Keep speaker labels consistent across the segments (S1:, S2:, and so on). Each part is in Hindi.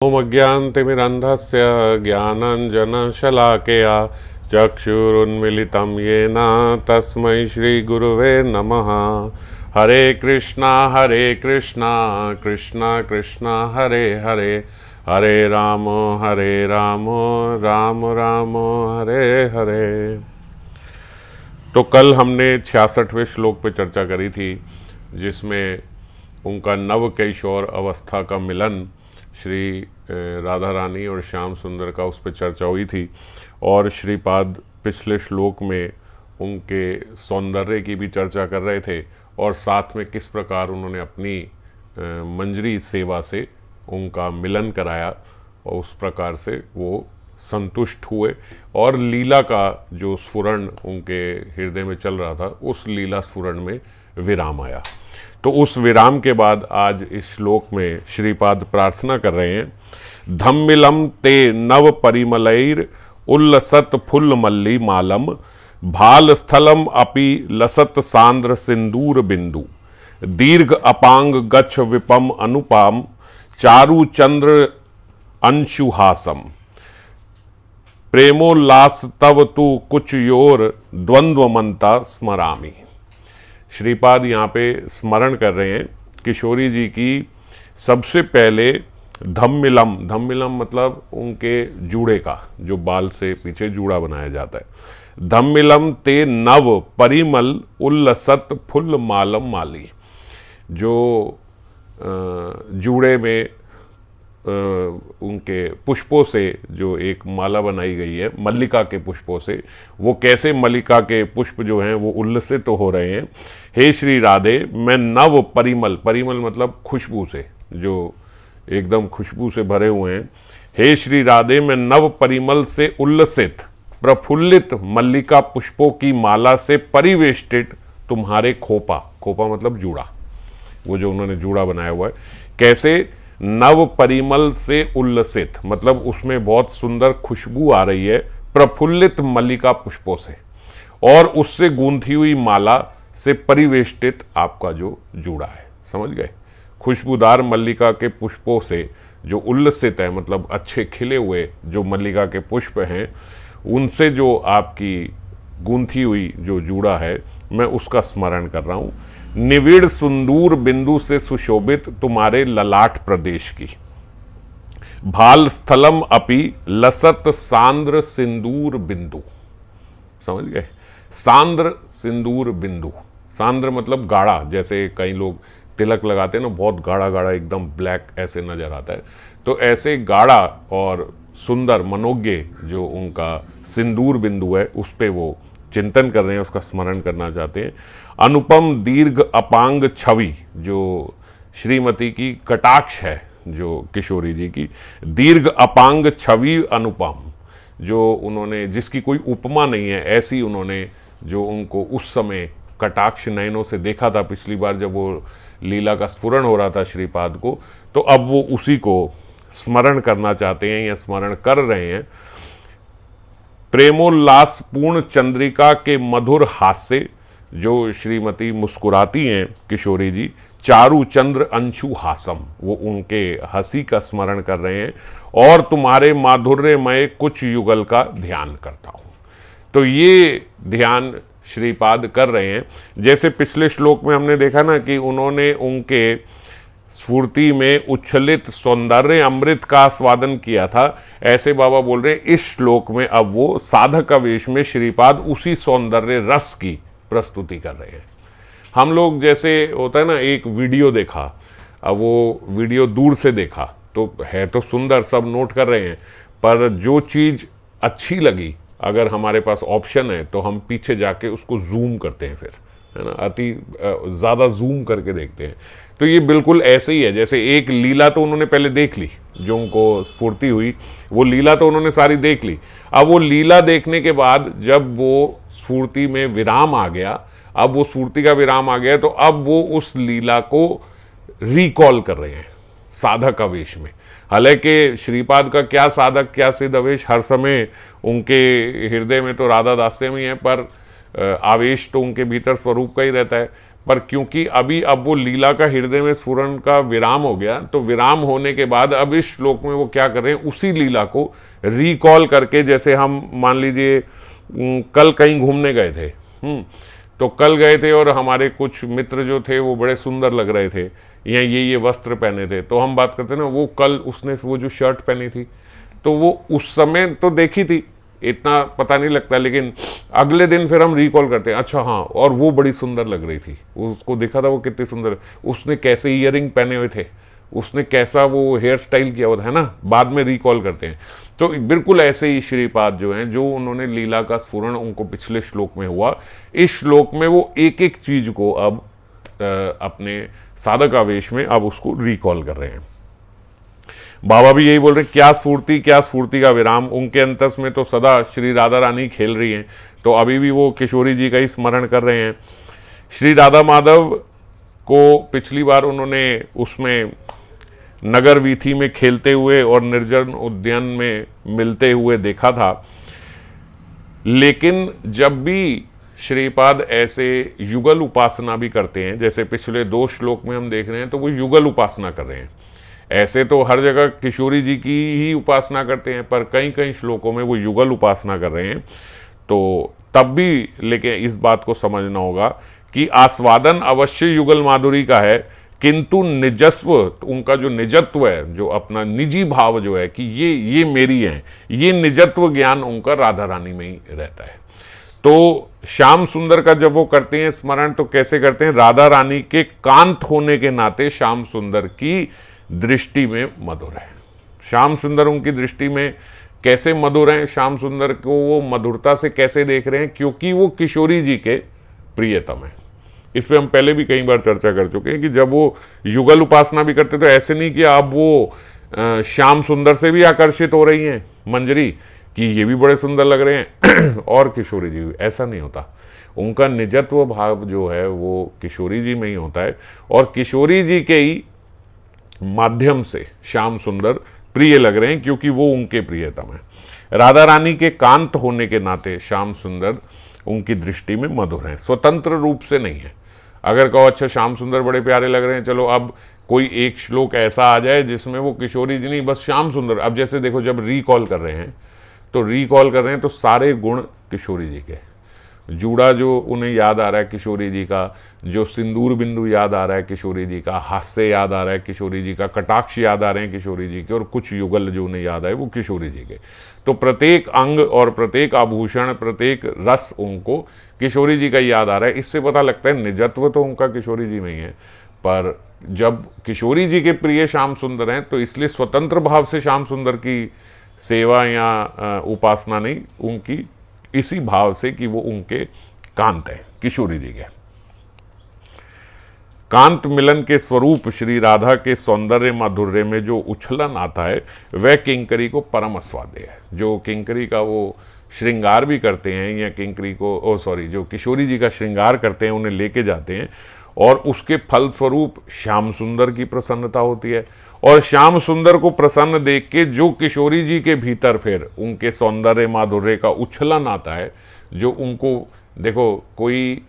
S1: ओम अज्ञानतिमिरन्धस्य ज्ञानाञ्जनशलाकया चक्षुरुन्मीलितं येन तस्मै श्रीगुरुवे नमः। हरे कृष्णा कृष्णा कृष्णा हरे हरे, हरे राम राम राम हरे हरे। तो कल हमने 66वें श्लोक पे चर्चा करी थी, जिसमें उनका नव किशोर अवस्था का मिलन श्री राधा रानी और श्याम सुंदर का उस पर चर्चा हुई थी। और श्रीपाद पिछले श्लोक में उनके सौंदर्य की भी चर्चा कर रहे थे और साथ में किस प्रकार उन्होंने अपनी मंजरी सेवा से उनका मिलन कराया और उस प्रकार से वो संतुष्ट हुए और लीला का जो स्फुरण उनके हृदय में चल रहा था, उस लीला स्फुरण में विराम आया। तो उस विराम के बाद आज इस श्लोक में श्रीपाद प्रार्थना कर रहे हैं, धम्मिलम ते नव परिमलैर उल्लसत फुल्ल मल्ली मालम भाल स्थलम अपि लसत सांद्र सिंदूर बिंदु दीर्घ अपांग गच्छ विपम अनुपाम चारु चंद्र अंशुहासम प्रेमोल्लास तव तु कुछ योर द्वंद्वमंता स्मरामि। श्रीपाद यहाँ पे स्मरण कर रहे हैं किशोरी जी की सबसे पहले धम्मिलम। धम्मिलम मतलब उनके जूड़े का, जो बाल से पीछे जूड़ा बनाया जाता है। धम्मिलम ते नव परिमल उल्लसत फुल्ल मालम माली, जो जूड़े में उनके पुष्पों से जो एक माला बनाई गई है, मल्लिका के पुष्पों से, वो कैसे मल्लिका के पुष्प जो हैं वो उल्लसित तो हो रहे हैं। हे श्री राधे, मैं नव परिमल, परिमल मतलब खुशबू से, जो एकदम खुशबू से भरे हुए हैं। हे श्री राधे, मैं नव परिमल से उल्लसित प्रफुल्लित मल्लिका पुष्पों की माला से परिवेष्टित तुम्हारे खोपा, खोपा मतलब जूड़ा, वो जो उन्होंने जूड़ा बनाया हुआ है, कैसे नव परिमल से उल्लसित मतलब उसमें बहुत सुंदर खुशबू आ रही है प्रफुल्लित मल्लिका पुष्पों से, और उससे गूंथी हुई माला से परिवेष्टित आपका जो जूड़ा है। समझ गए? खुशबूदार मल्लिका के पुष्पों से जो उल्लसित है, मतलब अच्छे खिले हुए जो मल्लिका के पुष्प हैं, उनसे जो आपकी गूंथी हुई जो जूड़ा है, मैं उसका स्मरण कर रहा हूं। निविड़ सुंदूर बिंदु से सुशोभित तुम्हारे ललाट प्रदेश की, भाल स्थलम अपि लसत सांद्र सिंदूर बिंदु। समझ गए? सांद्र सिंदूर बिंदु, सांद्र मतलब गाढ़ा, जैसे कई लोग तिलक लगाते हैं ना, बहुत गाढ़ा गाढ़ा एकदम ब्लैक ऐसे नजर आता है, तो ऐसे गाढ़ा और सुंदर मनोज्ञ जो उनका सिंदूर बिंदु है, उस पे वो चिंतन कर रहे हैं, उसका स्मरण करना चाहते हैं। अनुपम दीर्घ अपांग छवि, जो श्रीमती की कटाक्ष है, जो किशोरी जी की दीर्घ अपांग छवि अनुपम, जो उन्होंने जिसकी कोई उपमा नहीं है, ऐसी उन्होंने जो उनको उस समय कटाक्ष नयनों से देखा था पिछली बार जब वो लीला का स्फुरण हो रहा था श्रीपाद को, तो अब वो उसी को स्मरण करना चाहते हैं या स्मरण कर रहे हैं। प्रेमोल्लास पूर्ण चंद्रिका के मधुर हास्य, जो श्रीमती मुस्कुराती हैं किशोरी जी, चारु चंद्र अंशु हासम, वो उनके हंसी का स्मरण कर रहे हैं, और तुम्हारे माधुर्यमय कुछ युगल का ध्यान करता हूं। तो ये ध्यान श्रीपाद कर रहे हैं। जैसे पिछले श्लोक में हमने देखा ना कि उन्होंने उनके स्फूर्ति में उच्छलित सौंदर्य अमृत का आस्वादन किया था, ऐसे बाबा बोल रहे हैं इस श्लोक में अब वो साधक वेश में श्रीपाद उसी सौंदर्य रस की प्रस्तुति कर रहे हैं। हम लोग जैसे होता है ना, एक वीडियो देखा, अब वो वीडियो दूर से देखा तो है तो सुंदर, सब नोट कर रहे हैं, पर जो चीज अच्छी लगी, अगर हमारे पास ऑप्शन है तो हम पीछे जाके उसको जूम करते हैं, फिर है ना, अति ज्यादा जूम करके देखते हैं। तो ये बिल्कुल ऐसे ही है, जैसे एक लीला तो उन्होंने पहले देख ली, जो उनको स्फूर्ति हुई वो लीला तो उन्होंने सारी देख ली। अब वो लीला देखने के बाद जब वो स्फूर्ति में विराम आ गया, अब वो स्फूर्ति का विराम आ गया, तो अब वो उस लीला को रिकॉल कर रहे हैं साधक आवेश में। हालांकि श्रीपाद का क्या साधक क्या सिद्ध आवेश, हर समय उनके हृदय में तो राधा दास्य में ही है, पर आवेश तो उनके भीतर स्वरूप का ही रहता है। पर क्योंकि अब वो लीला का हृदय में स्फुरण का विराम हो गया, तो विराम होने के बाद अब इस श्लोक में वो क्या कर रहे हैं, उसी लीला को रिकॉल करके, जैसे हम मान लीजिए कल कहीं घूमने गए थे, तो कल गए थे और हमारे कुछ मित्र जो थे वो बड़े सुंदर लग रहे थे, या ये वस्त्र पहने थे, तो हम बात करते ना, वो कल उसने वो जो शर्ट पहनी थी तो वो उस समय तो देखी थी, इतना पता नहीं लगता, लेकिन अगले दिन फिर हम रिकॉल करते हैं, अच्छा हाँ, और वो बड़ी सुंदर लग रही थी, उसको देखा था वो कितनी सुंदर, उसने कैसे ईयरिंग पहने हुए थे, उसने कैसा वो हेयर स्टाइल किया हुआ है ना, बाद में रिकॉल करते हैं। तो बिल्कुल ऐसे ही श्रीपाद जो हैं, जो उन्होंने लीला का स्फुरण उनको पिछले श्लोक में हुआ, इस श्लोक में वो एक एक चीज को अब अपने साधक आवेश में अब उसको रिकॉल कर रहे हैं। बाबा भी यही बोल रहे हैं, क्या स्फूर्ति का विराम, उनके अंतस में तो सदा श्री राधा रानी खेल रही हैं, तो अभी भी वो किशोरी जी का ही स्मरण कर रहे हैं। श्री राधा माधव को पिछली बार उन्होंने उसमें नगर वीथी में खेलते हुए और निर्जन उद्यान में मिलते हुए देखा था, लेकिन जब भी श्रीपाद ऐसे युगल उपासना भी करते हैं, जैसे पिछले 2 श्लोक में हम देख रहे हैं, तो वो युगल उपासना कर रहे हैं। ऐसे तो हर जगह किशोरी जी की ही उपासना करते हैं, पर कई कई श्लोकों में वो युगल उपासना कर रहे हैं। तो तब भी लेकिन इस बात को समझना होगा कि आस्वादन अवश्य युगल माधुरी का है, किंतु निजस्व, उनका जो निजत्व है, जो अपना निजी भाव जो है कि ये मेरी है, ये निजत्व ज्ञान उनका राधा रानी में ही रहता है। तो श्याम सुंदर का जब वो करते हैं स्मरण, तो कैसे करते हैं, राधा रानी के कांत होने के नाते श्याम सुंदर की दृष्टि में मधुर है। श्याम सुंदर उनकी दृष्टि में कैसे मधुर हैं, श्याम सुंदर को वो मधुरता से कैसे देख रहे हैं, क्योंकि वो किशोरी जी के प्रियतम है। इस पे हम पहले भी कई बार चर्चा कर चुके हैं कि जब वो युगल उपासना भी करते तो ऐसे नहीं कि अब वो श्याम सुंदर से भी आकर्षित हो रही हैं मंजरी कि ये भी बड़े सुंदर लग रहे हैं और किशोरी जी, ऐसा नहीं होता। उनका निजत्व भाव जो है वो किशोरी जी में ही होता है, और किशोरी जी के ही माध्यम से श्याम सुंदर प्रिय लग रहे हैं, क्योंकि वो उनके प्रियतम है। राधा रानी के कांत होने के नाते श्याम सुंदर उनकी दृष्टि में मधुर हैं, स्वतंत्र रूप से नहीं है। अगर कहो अच्छा श्याम सुंदर बड़े प्यारे लग रहे हैं, चलो अब कोई एक श्लोक ऐसा आ जाए जिसमें वो किशोरी जी नहीं, बस श्याम सुंदर। अब जैसे देखो, जब रिकॉल कर रहे हैं तो सारे गुण किशोरी जी के, जूड़ा जो उन्हें याद आ रहा है किशोरी जी का, जो सिंदूर बिंदु याद आ रहा है किशोरी जी का, हास्य याद आ रहा है किशोरी जी का, कटाक्ष याद आ रहे हैं किशोरी जी के, और कुछ युगल जो उन्हें याद आए वो किशोरी जी के। तो प्रत्येक अंग और प्रत्येक आभूषण, प्रत्येक रस उनको किशोरी जी का याद आ रहा है। इससे पता लगता है निजत्व तो उनका किशोरी जी में ही है, पर जब किशोरी जी के प्रिय श्याम सुंदर हैं तो इसलिए स्वतंत्र भाव से श्याम सुंदर की सेवा या उपासना नहीं, उनकी इसी भाव से कि वो उनके कांत है, किशोरी जी के कांत मिलन के स्वरूप श्री राधा के सौंदर्य माधुर्य में जो उछलन आता है वह किंकरी को परम आस्वाद्य है। जो किंकरी का वो श्रृंगार भी करते हैं, या किंकरी को जो किशोरी जी का श्रृंगार करते हैं, उन्हें लेके जाते हैं, और उसके फल स्वरूप श्याम सुंदर की प्रसन्नता होती है। और श्याम सुंदर को प्रसन्न देख के जो किशोरी जी के भीतर फिर उनके सौंदर्य माधुर्य का उछलन आता है, जो उनको देखो, कोई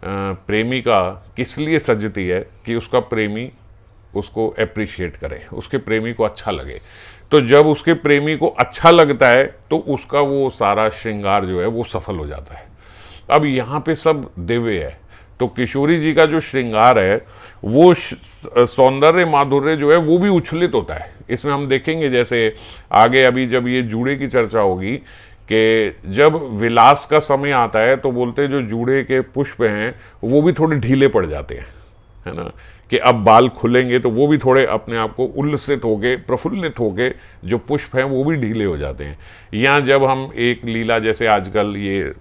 S1: प्रेमिका किस लिए सजती है कि उसका प्रेमी उसको अप्रिशिएट करे, उसके प्रेमी को अच्छा लगे। तो जब उसके प्रेमी को अच्छा लगता है तो उसका वो सारा श्रृंगार जो है वो सफल हो जाता है। अब यहाँ पे सब दिव्य है, तो किशोरी जी का जो श्रृंगार है वो सौंदर्य माधुर्य जो है वो भी उछलित होता है। इसमें हम देखेंगे जैसे आगे अभी जब ये जूड़े की चर्चा होगी कि जब विलास का समय आता है तो बोलते हैं जो जूड़े के पुष्प हैं वो भी थोड़े ढीले पड़ जाते हैं, है ना, कि अब बाल खुलेंगे तो वो भी थोड़े अपने आप को उल्लसित होके प्रफुल्लित होके जो पुष्प हैं वो भी ढीले हो जाते हैं। यहाँ जब हम एक लीला, जैसे आजकल ये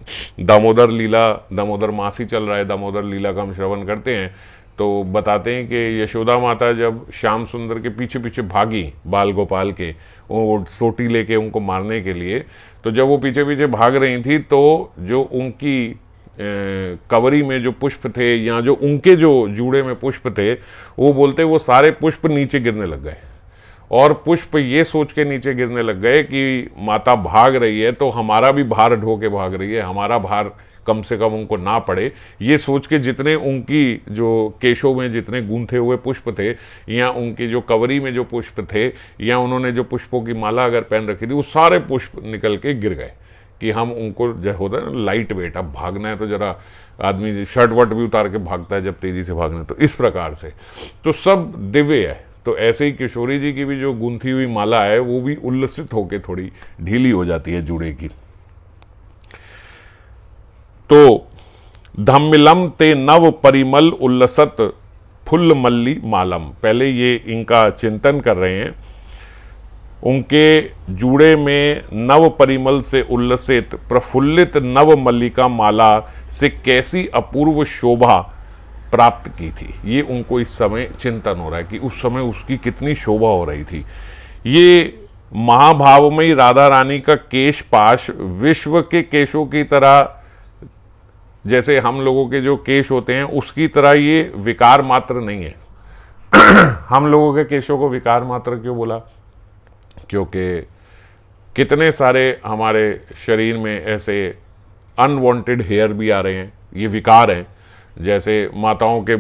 S1: दामोदर लीला, दामोदर मास ही चल रहा है, दामोदर लीला का हम श्रवण करते हैं, तो बताते हैं कि यशोदा माता जब श्याम सुंदर के पीछे पीछे भागी बाल गोपाल के, वो सोटी लेके उनको मारने के लिए, तो जब वो पीछे पीछे भाग रही थी तो जो उनकी कवरी में जो पुष्प थे या जो उनके जो जूड़े में पुष्प थे, वो बोलते वो सारे पुष्प नीचे गिरने लग गए, और पुष्प ये सोच के नीचे गिरने लग गए कि माता भाग रही है तो हमारा भी भार ढो के भाग रही है, हमारा भार कम से कम उनको ना पड़े, ये सोच के जितने उनकी जो केशों में जितने गूंथे हुए पुष्प थे या उनकी जो कवरी में जो पुष्प थे या उन्होंने जो पुष्पों की माला अगर पहन रखी थी, वो सारे पुष्प निकल के गिर गए कि हम उनको जो होता है ना लाइट वेट, अब भागना है तो जरा आदमी शर्ट वर्ट भी उतार के भागता है जब तेजी से भागना है, तो इस प्रकार से तो सब दिव्य है। तो ऐसे ही किशोरी जी की भी जो गूंथी हुई माला है वो भी उल्लसित होकर थोड़ी ढीली हो जाती है जूड़े की। तो धम्मिलम ते नव परिमल उल्लसत फुल्ल मल्ली मालम, पहले ये इनका चिंतन कर रहे हैं। उनके जूड़े में नव परिमल से उल्लसित प्रफुल्लित नव मल्लिका माला से कैसी अपूर्व शोभा प्राप्त की थी, ये उनको इस समय चिंतन हो रहा है कि उस समय उसकी कितनी शोभा हो रही थी। ये महाभावमयी राधा रानी का केश पाश विश्व के केशों की तरह, जैसे हम लोगों के जो केश होते हैं उसकी तरह ये विकार मात्र नहीं है। हम लोगों के केशों को विकार मात्र क्यों बोला? क्योंकि कितने सारे हमारे शरीर में ऐसे अनवांटेड हेयर भी आ रहे हैं, ये विकार हैं। जैसे माताओं के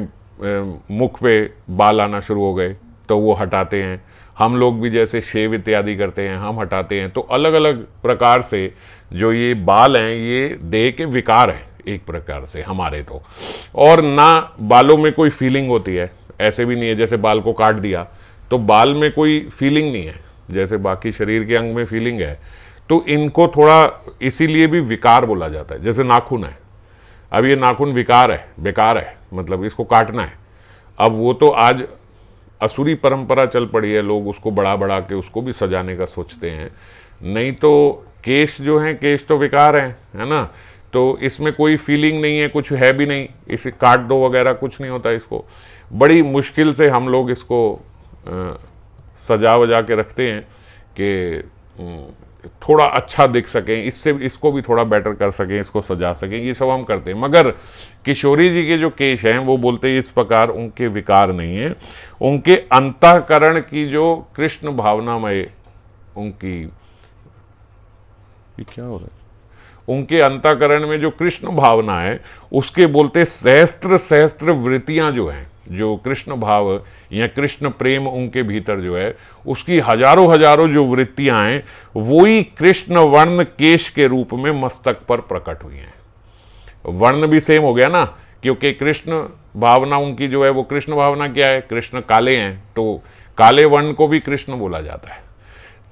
S1: मुख पे बाल आना शुरू हो गए तो वो हटाते हैं, हम लोग भी जैसे शेव इत्यादि करते हैं हम हटाते हैं। तो अलग अलग प्रकार से जो ये बाल हैं ये देह के विकार हैं एक प्रकार से हमारे। तो और ना बालों में कोई फीलिंग होती है, ऐसे भी नहीं है जैसे बाल को काट दिया तो बाल में कोई फीलिंग नहीं है जैसे बाकी शरीर के अंग में फीलिंग है। तो इनको थोड़ा इसीलिए भी विकार बोला जाता है। जैसे नाखून है, अब ये नाखून विकार है, बेकार है, मतलब इसको काटना है। अब वो तो आज असुरी परंपरा चल पड़ी है, लोग उसको बढ़ा बढ़ा के उसको भी सजाने का सोचते हैं। नहीं तो केश जो हैं, केश तो विकार हैं, है ना। तो इसमें कोई फीलिंग नहीं है, कुछ है भी नहीं, इसे काट दो वगैरह कुछ नहीं होता। इसको बड़ी मुश्किल से हम लोग इसको सजा वजा के रखते हैं कि थोड़ा अच्छा दिख सकें, इससे इसको भी थोड़ा बेटर कर सकें, इसको सजा सकें, ये सब हम करते हैं। मगर किशोरी जी के जो केश हैं वो बोलते हैं इस प्रकार उनके विकार नहीं है। उनके अंतःकरण की जो कृष्ण भावनामय उनकी, ये क्या हो रहा है, उनके अंतःकरण में जो कृष्ण भावना है उसके बोलते सहस्त्र सहस्त्र वृत्तियां जो हैं, जो कृष्ण भाव या कृष्ण प्रेम उनके भीतर जो है उसकी हजारों हजारों जो वृत्तियां हैं वही कृष्ण वर्ण केश के रूप में मस्तक पर प्रकट हुई हैं। वर्ण भी सेम हो गया ना, क्योंकि कृष्ण भावना उनकी जो है वो कृष्ण भावना क्या है, कृष्ण काले हैं तो काले वर्ण को भी कृष्ण बोला जाता है।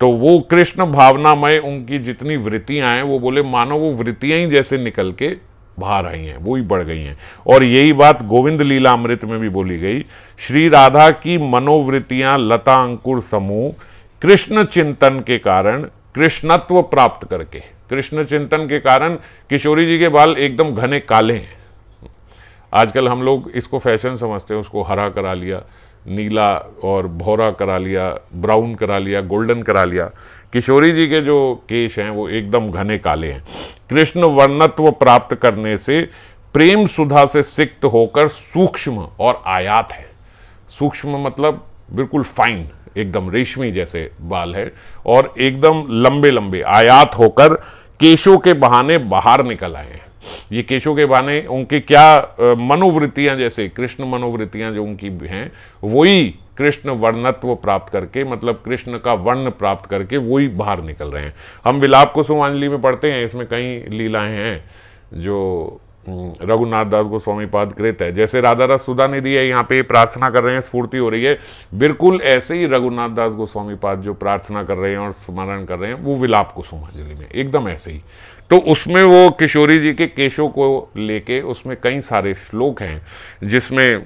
S1: तो वो कृष्ण भावनामय उनकी जितनी वृत्तियां हैं वो बोले मानो वो वृत्तियां ही जैसे निकल के बाहर आई हैं, वो ही बढ़ गई हैं। और यही बात गोविंद लीला अमृत में भी बोली गई, श्री राधा की मनोवृत्तियां लता अंकुर समूह कृष्ण चिंतन के कारण कृष्णत्व प्राप्त करके, कृष्ण चिंतन के कारण किशोरी जी के बाल एकदम घने काले हैं। आजकल हम लोग इसको फैशन समझते हैं, उसको हरा करा लिया, नीला और भौरा करा लिया, ब्राउन करा लिया, गोल्डन करा लिया। किशोरी जी के जो केश हैं वो एकदम घने काले हैं। कृष्ण वर्णत्व प्राप्त करने से प्रेम सुधा से सिक्त होकर सूक्ष्म और आयात है। सूक्ष्म मतलब बिल्कुल फाइन, एकदम रेशमी जैसे बाल है और एकदम लंबे लंबे आयात होकर केशों के बहाने बाहर निकल आए हैं। ये केशों के बहाने उनके क्या मनोवृत्तियां, जैसे कृष्ण मनोवृत्तियां जो उनकी हैं वही कृष्ण वर्णत्व प्राप्त करके, मतलब कृष्ण का वर्ण प्राप्त करके वही बाहर निकल रहे हैं। हम विलाप कुसुमांजलि में पढ़ते हैं, इसमें कई लीलाएं हैं जो रघुनाथ दास गोस्वामी पाद कृत है। जैसे राधा रस सुधा निधि है, यहाँ पे प्रार्थना कर रहे हैं, स्फूर्ति हो रही है, बिल्कुल ऐसे ही रघुनाथ दास गोस्वामी पाद जो प्रार्थना कर रहे हैं और स्मरण कर रहे हैं वो विलाप कुसुमांजलि में एकदम ऐसे ही। तो उसमें वो किशोरी जी के केशों को लेके उसमें कई सारे श्लोक हैं जिसमें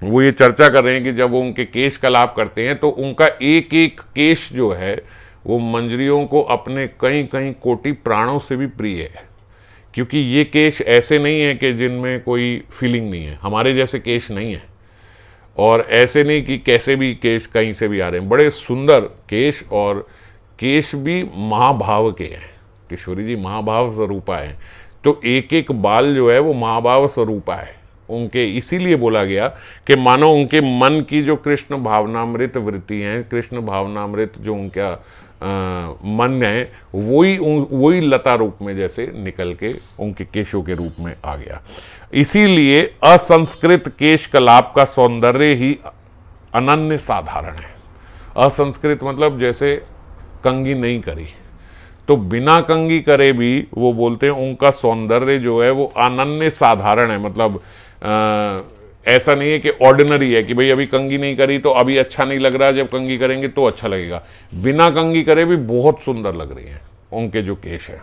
S1: वो ये चर्चा कर रहे हैं कि जब वो उनके केश का लाभ करते हैं तो उनका एक एक केश जो है वो मंजरियों को अपने कई कई कोटि प्राणों से भी प्रिय है। क्योंकि ये केश ऐसे नहीं है कि जिनमें कोई फीलिंग नहीं है, हमारे जैसे केश नहीं है, और ऐसे नहीं कि कैसे भी केश कहीं से भी आ रहे हैं, बड़े सुंदर केश, और केश भी महाभाव के हैं। किशोरी जी महाभाव स्वरूपा है, तो एक एक बाल जो है वो महाभाव स्वरूपा है। उनके इसीलिए बोला गया कि मानो उनके मन की जो कृष्ण भावनामृत वृत्ति हैं, कृष्ण भावनामृत जो उनका मन है, वही लता रूप में जैसे निकल के उनके केशों के रूप में आ गया। इसीलिए असंस्कृत केश कलाप का सौंदर्य ही अनन्य साधारण है। असंस्कृत मतलब जैसे कंघी नहीं करी, तो बिना कंघी करे भी वो बोलते हैं उनका सौंदर्य जो है वो अनन्य साधारण है। मतलब ऐसा नहीं है कि ऑर्डिनरी है कि भाई अभी कंघी नहीं करी तो अभी अच्छा नहीं लग रहा, जब कंघी करेंगे तो अच्छा लगेगा। बिना कंघी करे भी बहुत सुंदर लग रही हैं उनके जो केश है।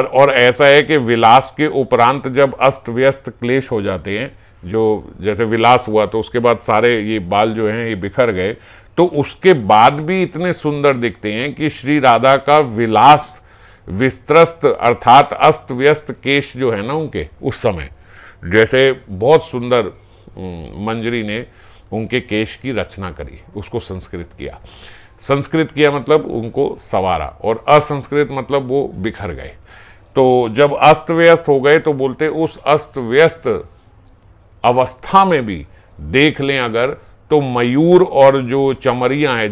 S1: और ऐसा है कि विलास के उपरांत जब अस्त व्यस्त क्लेश हो जाते हैं, जो जैसे विलास हुआ तो उसके बाद सारे ये बाल जो हैं ये बिखर गए, तो उसके बाद भी इतने सुंदर दिखते हैं कि श्री राधा का विलास विस्तृत अर्थात अस्त व्यस्त केश जो है ना उनके, उस समय जैसे बहुत सुंदर मंजरी ने उनके केश की रचना करी, उसको संस्कृत किया। संस्कृत किया मतलब उनको संवारा, और असंस्कृत मतलब वो बिखर गए। तो जब अस्त व्यस्त हो गए तो बोलते उस अस्त व्यस्त अवस्था में भी देख लें अगर, तो मयूर और जो चमरियां हैं,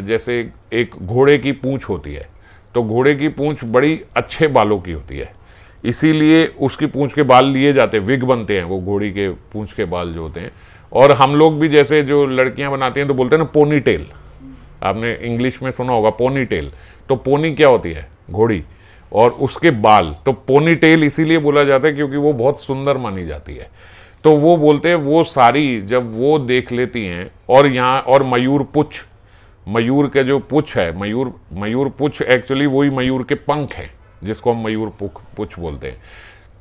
S1: जैसे एक घोड़े की पूंछ होती है, तो घोड़े की पूंछ बड़ी अच्छे बालों की होती है, इसीलिए उसकी पूंछ के बाल लिए जाते हैं, विग बनते हैं वो घोड़ी के पूंछ के बाल जो होते हैं। और हम लोग भी जैसे जो लड़कियां बनाती हैं तो बोलते हैं ना पोनी टेल, आपने इंग्लिश में सुना होगा पोनी टेल। तो पोनी क्या होती है? घोड़ी, और उसके बाल, तो पोनी टेल इसीलिए बोला जाता है क्योंकि वो बहुत सुंदर मानी जाती है। तो वो बोलते हैं वो सारी जब वो देख लेती हैं, और यहाँ और मयूर पुच्छ, मयूर के जो पुच्छ है, मयूर पुच्छ एक्चुअली वही मयूर के पंख हैं जिसको हम मयूर पुच्छ बोलते हैं।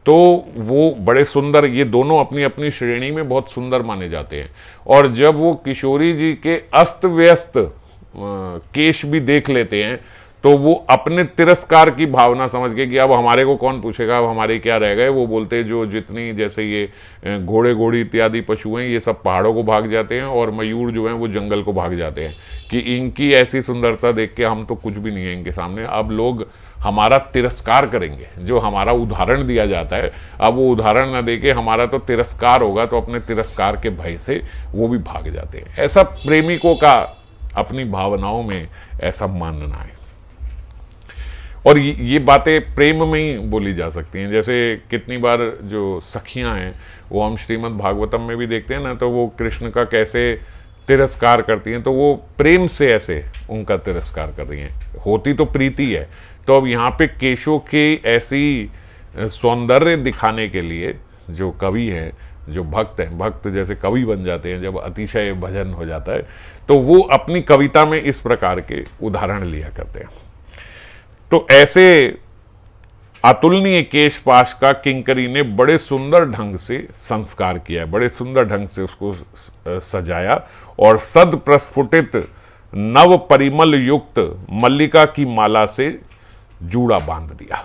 S1: तो वो बड़े सुंदर, ये दोनों अपनी अपनी श्रेणी में बहुत सुंदर माने जाते हैं। और जब वो किशोरी जी के अस्त व्यस्त केश भी देख लेते हैं तो वो अपने तिरस्कार की भावना समझ के कि अब हमारे को कौन पूछेगा, अब हमारे क्या रह गए, वो बोलते जो जितनी जैसे ये घोड़े घोड़ी इत्यादि पशु हैं ये सब पहाड़ों को भाग जाते हैं, और मयूर जो हैं वो जंगल को भाग जाते हैं, कि इनकी ऐसी सुंदरता देख के हम तो कुछ भी नहीं है इनके सामने, अब लोग हमारा तिरस्कार करेंगे। जो हमारा उदाहरण दिया जाता है, अब वो उदाहरण ना देके हमारा तो तिरस्कार होगा, तो अपने तिरस्कार के भय से वो भी भाग जाते हैं। ऐसा प्रेमिकों का अपनी भावनाओं में ऐसा मानना है। और ये बातें प्रेम में ही बोली जा सकती हैं। जैसे कितनी बार जो सखियां हैं वो हम श्रीमद् भागवतम में भी देखते हैं ना, तो वो कृष्ण का कैसे तिरस्कार करती हैं, तो वो प्रेम से ऐसे उनका तिरस्कार कर रही हैं, होती तो प्रीति है। तो अब यहाँ पे केशों के ऐसी सौंदर्य दिखाने के लिए जो कवि हैं, जो भक्त हैं, भक्त जैसे कवि बन जाते हैं जब अतिशय भजन हो जाता है, तो वो अपनी कविता में इस प्रकार के उदाहरण लिया करते हैं। तो ऐसे अतुलनीय केश पाश का किंकरी ने बड़े सुंदर ढंग से संस्कार किया, बड़े सुंदर ढंग से उसको सजाया, और सद प्रस्फुटित नव परिमल युक्त मल्लिका की माला से जूड़ा बांध दिया।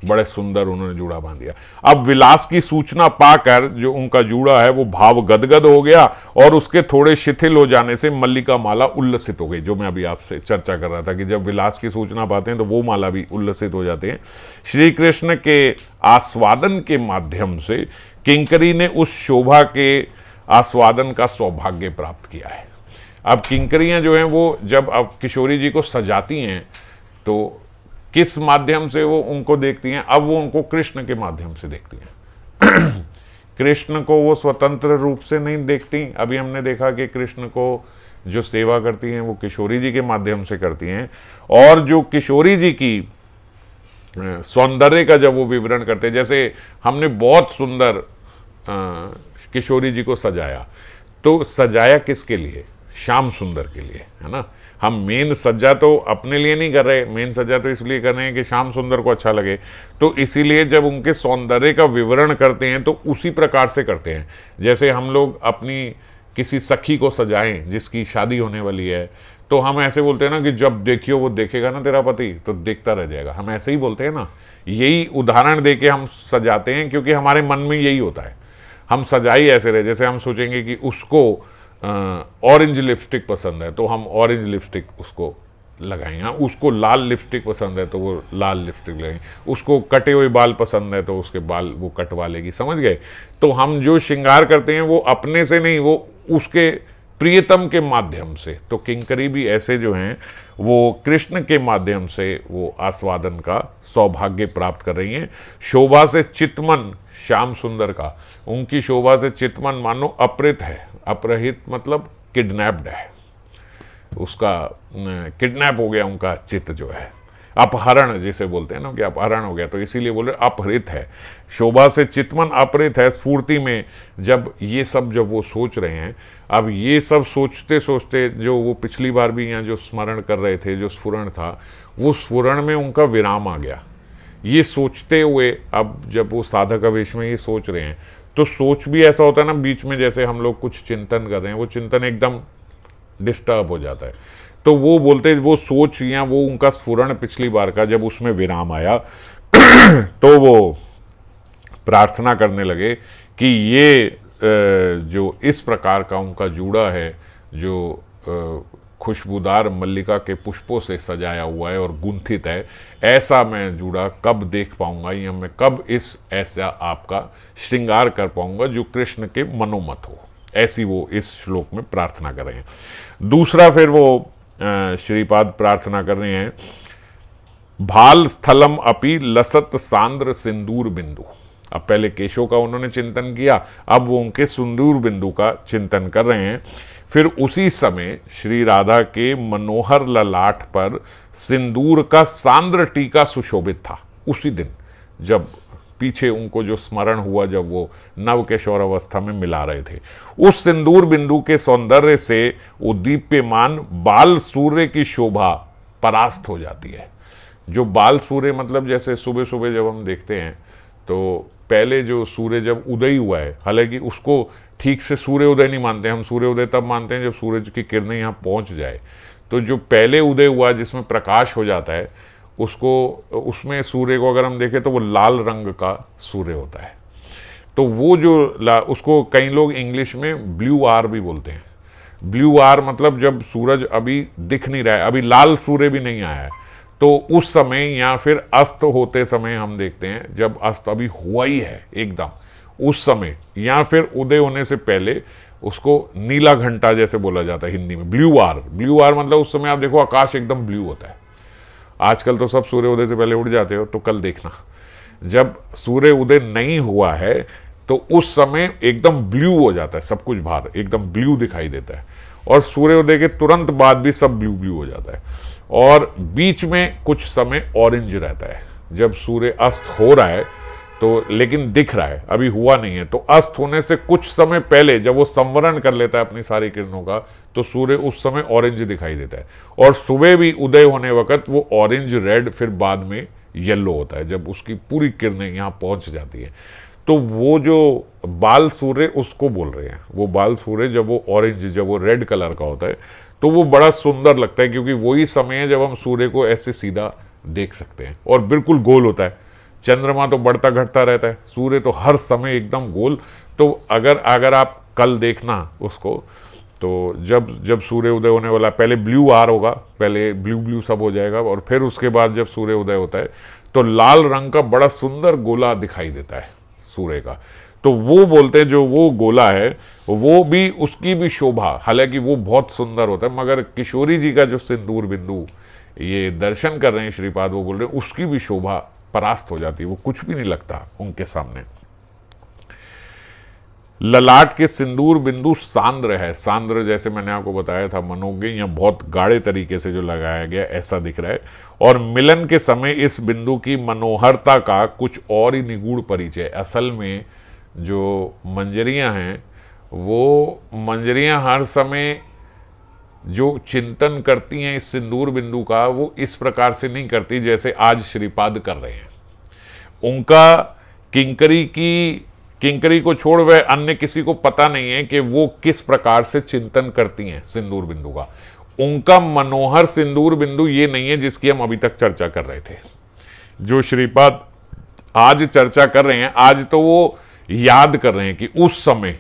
S1: बड़े सुंदर उन्होंने जूड़ा बांध दिया। अब विलास की सूचना पाकर जो उनका जूड़ा है वो भाव गदगद हो गया, और उसके थोड़े शिथिल हो जाने से मल्लिका माला उल्लसित हो गई। जो मैं अभी आपसे चर्चा कर रहा था कि जब विलास की सूचना पाते हैं तो वो माला भी उल्लसित हो जाते हैं। श्री कृष्ण के आस्वादन के माध्यम से किंकरी ने उस शोभा के आस्वादन का सौभाग्य प्राप्त किया है। अब किंकरियां जो हैं वो जब अब किशोरी जी को सजाती हैं तो किस माध्यम से वो उनको देखती हैं? अब वो उनको कृष्ण के माध्यम से देखती हैं। कृष्ण को वो स्वतंत्र रूप से नहीं देखती। अभी हमने देखा कि कृष्ण को जो सेवा करती हैं वो किशोरी जी के माध्यम से करती हैं, और जो किशोरी जी की सौंदर्य का जब वो विवरण करते हैं, जैसे हमने बहुत सुंदर किशोरी जी को सजाया, तो सजाया किसके लिए? श्याम सुंदर के लिए, है ना। हम मेन सज्जा तो अपने लिए नहीं कर रहे, मेन सज्जा तो इसलिए कर रहे हैं कि श्याम सुंदर को अच्छा लगे। तो इसीलिए जब उनके सौंदर्य का विवरण करते हैं तो उसी प्रकार से करते हैं जैसे हम लोग अपनी किसी सखी को सजाएं जिसकी शादी होने वाली है, तो हम ऐसे बोलते हैं ना कि जब देखियो वो देखेगा ना तेरा पति तो देखता रह जाएगा, हम ऐसे ही बोलते हैं ना। यही उदाहरण दे के हम सजाते हैं क्योंकि हमारे मन में यही होता है। हम सजाई ऐसे रहे जैसे हम सोचेंगे कि उसको ऑरेंज लिपस्टिक पसंद है तो हम ऑरेंज लिपस्टिक उसको लगाएंगे। हाँ, उसको लाल लिपस्टिक पसंद है तो वो लाल लिपस्टिक लगाएंगे, उसको कटे हुए बाल पसंद है तो उसके बाल वो कटवा लेगी, समझ गए। तो हम जो श्रृंगार करते हैं वो अपने से नहीं, वो उसके प्रियतम के माध्यम से। तो किंकरी भी ऐसे जो हैं वो कृष्ण के माध्यम से वो आस्वादन का सौभाग्य प्राप्त कर रही हैं। शोभा से चितमन श्याम सुंदर का, उनकी शोभा से चितमन मानो अपहृत है, अपहृत मतलब किडनैप्ड है, उसका किडनैप हो गया उनका चित्त जो है, अपहरण जिसे बोलते हैं ना कि अपहरण हो गया, तो इसीलिए बोले अपहृत है। शोभा से चितमन अपहृत है। स्फूर्ति में जब ये सब जब वो सोच रहे हैं, अब ये सब सोचते सोचते जो वो पिछली बार भी यहाँ जो स्मरण कर रहे थे, जो स्फुरण था, वो स्फुरण में उनका विराम आ गया। ये सोचते हुए अब जब वो साधक आवेश में ये सोच रहे हैं, तो सोच भी ऐसा होता है ना, बीच में जैसे हम लोग कुछ चिंतन कर रहे हैं, वो चिंतन एकदम डिस्टर्ब हो जाता है। तो वो बोलते वो सोच या वो उनका स्फुरण पिछली बार का जब उसमें विराम आया तो वो प्रार्थना करने लगे कि ये जो इस प्रकार का उनका जूड़ा है, जो खुशबूदार मल्लिका के पुष्पों से सजाया हुआ है और गुंथित है, ऐसा मैं जूड़ा कब देख पाऊंगा, या मैं कब इस ऐसा आपका श्रृंगार कर पाऊंगा जो कृष्ण के मनोमत हो। ऐसी वो इस श्लोक में प्रार्थना कर रहे हैं। दूसरा फिर वो श्रीपाद प्रार्थना कर रहे हैं, भाल स्थलम अपि लसत सांद्र सिंदूर बिंदु। अब पहले केशों का उन्होंने चिंतन किया, अब वो उनके सिंदूर बिंदु का चिंतन कर रहे हैं। फिर उसी समय श्री राधा के मनोहर ललाट पर सिंदूर का सांद्र टीका सुशोभित था। उसी दिन जब पीछे उनको जो स्मरण हुआ जब वो नव किशोर अवस्था में मिला रहे थे, उस सिंदूर बिंदु के सौंदर्य से उद्दीप्यमान बाल सूर्य की शोभा परास्त हो जाती है। जो बाल सूर्य मतलब जैसे सुबह सुबह जब हम देखते हैं तो पहले जो सूर्य जब उदय हुआ है, हालांकि उसको ठीक से सूर्य उदय नहीं मानते हम, सूर्य उदय तब मानते हैं जब सूरज की किरणें यहाँ पहुँच जाए। तो जो पहले उदय हुआ जिसमें प्रकाश हो जाता है, उसको उसमें सूर्य को अगर हम देखें तो वो लाल रंग का सूर्य होता है। तो वो जो उसको कई लोग इंग्लिश में ब्लू आर भी बोलते हैं। ब्लू आर मतलब जब सूरज अभी दिख नहीं रहा है, अभी लाल सूर्य भी नहीं आया है, तो उस समय या फिर अस्त होते समय हम देखते हैं, जब अस्त अभी हुआ ही है एकदम उस समय, या फिर उदय होने से पहले, उसको नीला घंटा जैसे बोला जाता है हिंदी में, ब्लू आर। ब्लू आर मतलब उस समय आप देखो आकाश एकदम ब्लू होता है। आजकल तो सब सूर्योदय से पहले उठ जाते हो, तो कल देखना जब सूर्य उदय नहीं हुआ है तो उस समय एकदम ब्लू हो जाता है, सब कुछ बाहर एकदम ब्लू दिखाई देता है, और सूर्योदय के तुरंत बाद भी सब ब्लू ब्लू हो जाता है, और बीच में कुछ समय ऑरेंज रहता है। जब सूर्य अस्त हो रहा है तो लेकिन दिख रहा है, अभी हुआ नहीं है, तो अस्त होने से कुछ समय पहले जब वो संवरण कर लेता है अपनी सारी किरणों का, तो सूर्य उस समय ऑरेंज दिखाई देता है। और सुबह भी उदय होने वक्त वो ऑरेंज रेड, फिर बाद में येलो होता है जब उसकी पूरी किरणें यहाँ पहुंच जाती है। तो वो जो बाल सूर्य उसको बोल रहे हैं, वो बाल सूर्य जब वो ऑरेंज, जब वो रेड कलर का होता है तो वो बड़ा सुंदर लगता है, क्योंकि वही समय है जब हम सूर्य को ऐसे सीधा देख सकते हैं, और बिल्कुल गोल होता है। चंद्रमा तो बढ़ता घटता रहता है, सूर्य तो हर समय एकदम गोल। तो अगर आप कल देखना उसको, तो जब सूर्य उदय होने वाला, पहले ब्लू आर होगा, पहले ब्लू ब्लू सब हो जाएगा, और फिर उसके बाद जब सूर्य उदय होता है तो लाल रंग का बड़ा सुंदर गोला दिखाई देता है सूर्य का। तो वो बोलते हैं जो वो गोला है वो भी, उसकी भी शोभा, हालांकि वो बहुत सुंदर होता है, मगर किशोरी जी का जो सिंदूर बिंदु ये दर्शन कर रहे हैं श्रीपाद, वो बोल रहे हैं उसकी भी शोभा परास्त हो जाती है, वो कुछ भी नहीं लगता उनके सामने। ललाट के सिंदूर बिंदु सांद्र है। सांद्र जैसे मैंने आपको बताया था मनोज्ञ, या बहुत गाढ़े तरीके से जो लगाया गया ऐसा दिख रहा है। और मिलन के समय इस बिंदु की मनोहरता का कुछ और ही निगूढ़ परिचय। असल में जो मंजरियां हैं, वो मंजरियां हर समय जो चिंतन करती हैं इस सिंदूर बिंदु का, वो इस प्रकार से नहीं करती जैसे आज श्रीपाद कर रहे हैं। उनका किंकरी को छोड़ वह अन्य किसी को पता नहीं है कि वो किस प्रकार से चिंतन करती हैं सिंदूर बिंदु का। उनका मनोहर सिंदूर बिंदु ये नहीं है जिसकी हम अभी तक चर्चा कर रहे थे। जो श्रीपाद आज चर्चा कर रहे हैं, आज तो वो याद कर रहे हैं कि उस समय